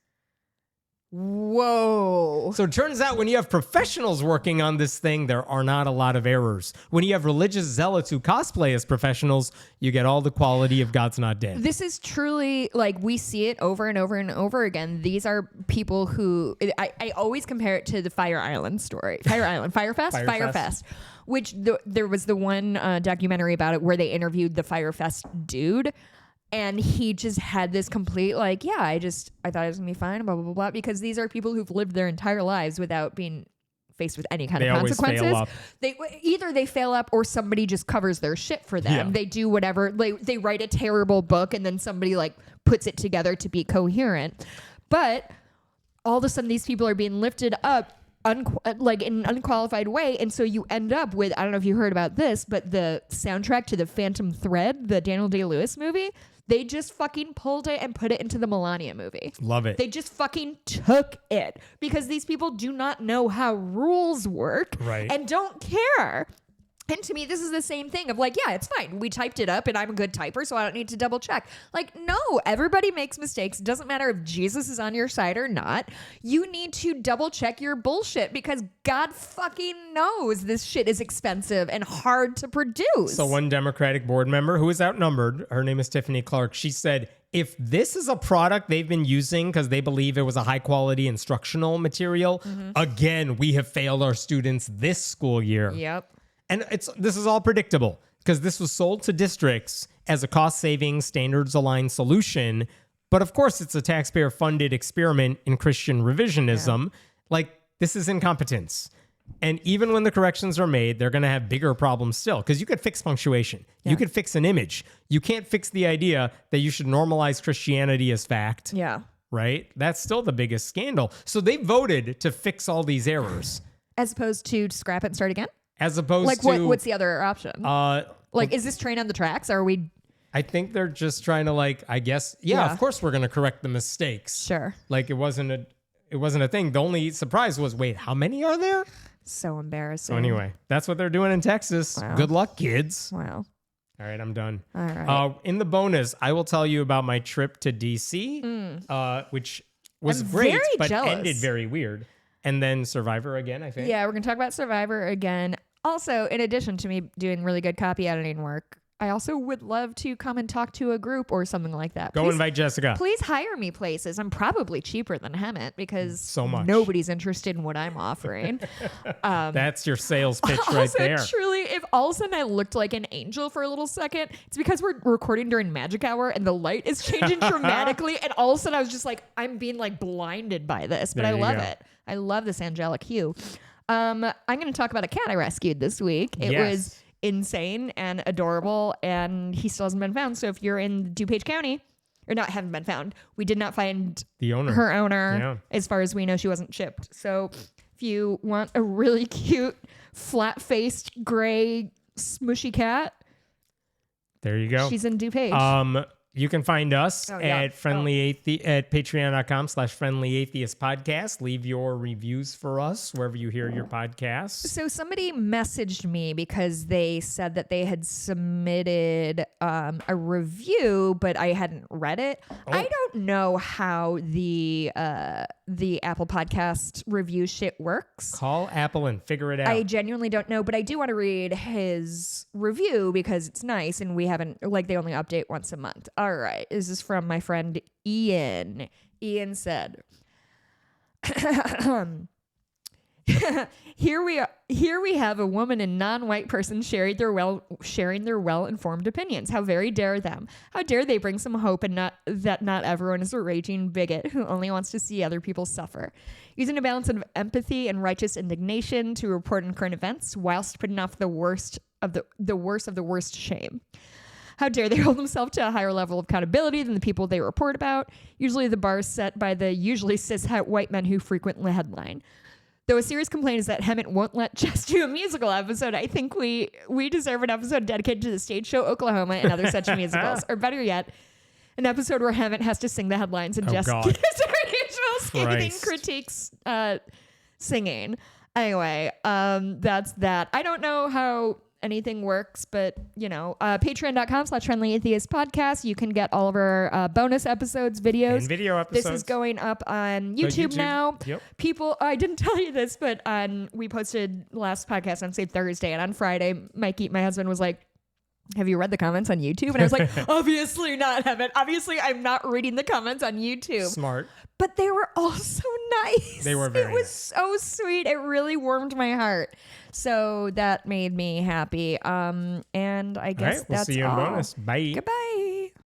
Whoa. So it turns out when you have professionals working on this thing, there are not a lot of errors. When you have religious zealots who cosplay as professionals, you get all the quality of God's Not Dead. This is truly, like, we see it over and over and over again. These are people who, I always compare it to the Fire Island story. Firefest. Which there was the one documentary about it where they interviewed the Firefest dude. And he just had this complete, like, yeah, I thought it was going to be fine, blah, blah, blah, blah. Because these are people who've lived their entire lives without being faced with any kind They of always fail consequences. up. Either they fail up or somebody just covers their shit for them. Yeah. They do whatever. They write a terrible book and then somebody like puts it together to be coherent. But all of a sudden these people are being lifted up like in an unqualified way, and so you end up with, I don't know if you heard about this, but the soundtrack to the Phantom Thread, the Daniel Day-Lewis movie, they just fucking pulled it and put it into the Melania movie. Love it. They just fucking took it because these people do not know how rules work, right, and don't care. And to me, this is the same thing of like, yeah, it's fine. We typed it up and I'm a good typer, so I don't need to double check. Like, no, everybody makes mistakes. It doesn't matter if Jesus is on your side or not. You need to double check your bullshit because God fucking knows this shit is expensive and hard to produce. So one Democratic board member who is outnumbered, her name is Tiffany Clark, she said, if this is a product they've been using because they believe it was a high quality instructional material, again, we have failed our students this school year. Yep. And this is all predictable because this was sold to districts as a cost-saving, standards-aligned solution. But of course, it's a taxpayer-funded experiment in Christian revisionism. Yeah. Like, this is incompetence. And even when the corrections are made, they're going to have bigger problems still because you could fix punctuation. Yeah. You could fix an image. You can't fix the idea that you should normalize Christianity as fact. Yeah. Right? That's still the biggest scandal. So they voted to fix all these errors. As opposed to scrap it and start again? As opposed like to... what's the other option? Like, is this train on the tracks? Are we... I think they're just trying to like, I guess, of course we're going to correct the mistakes. Sure. Like it wasn't a thing. The only surprise was, wait, how many are there? So embarrassing. So anyway, that's what they're doing in Texas. Wow. Good luck, kids. Wow. All right, I'm done. All right. In the bonus, I will tell you about my trip to DC, which was great, but ended very weird. And then Survivor again, I think. Yeah, we're going to talk about Survivor again. Also, in addition to me doing really good copy editing work, I also would love to come and talk to a group or something like that. Go invite Jessica. Please hire me places. I'm probably cheaper than Hemet because so much. Nobody's interested in what I'm offering. That's your sales pitch right there. Truly, if all of a sudden I looked like an angel for a little second, it's because we're recording during magic hour and the light is changing dramatically. And all of a sudden I was just like, I'm being like blinded by this, but I love it. I love this angelic hue. I'm going to talk about a cat I rescued this week. It was insane and adorable, and he still hasn't been found. So if you're in DuPage County, or not, haven't been found, we did not find her owner. Yeah. As far as we know, she wasn't shipped. So if you want a really cute, flat-faced, gray, smushy cat, there you go. She's in DuPage. You can find us at patreon.com/friendlyatheist podcast. Leave your reviews for us wherever you hear your podcasts. So somebody messaged me because they said that they had submitted a review, but I hadn't read it. I don't know how the Apple Podcast review shit works. Call Apple and figure it out. I genuinely don't know, but I do want to read his review because it's nice, and we haven't, like, they only update once a month. All right. This is from my friend Ian. Ian said, Here we have a woman and non-white person sharing their well-informed opinions. How very dare them. How dare they bring some hope and not everyone is a raging bigot who only wants to see other people suffer. Using a balance of empathy and righteous indignation to report on current events whilst putting off the worst of the worst shame. How dare they hold themselves to a higher level of accountability than the people they report about? Usually the bar is set by the usually cis white men who frequent the headline. Though a serious complaint is that Hemet won't let Jess do a musical episode, I think we deserve an episode dedicated to the stage show Oklahoma and other such musicals. Or better yet, an episode where Hemet has to sing the headlines and Jess gives her usual scathing critiques singing. Anyway, that's that. I don't know how anything works, but patreon.com/friendlyatheist podcast. You can get all of our bonus episodes, videos. And video episodes. This is going up on YouTube now. Yep. People, I didn't tell you this, but we posted last podcast on, say, Thursday, and on Friday, Mikey, my husband, was like, have you read the comments on YouTube? And I was like, obviously not, Hemet. Obviously, I'm not reading the comments on YouTube. Smart. But they were all so nice. They were very nice. It was so sweet. It really warmed my heart. So that made me happy. And I guess all right, we'll that's see you in bonus. Bye. Goodbye.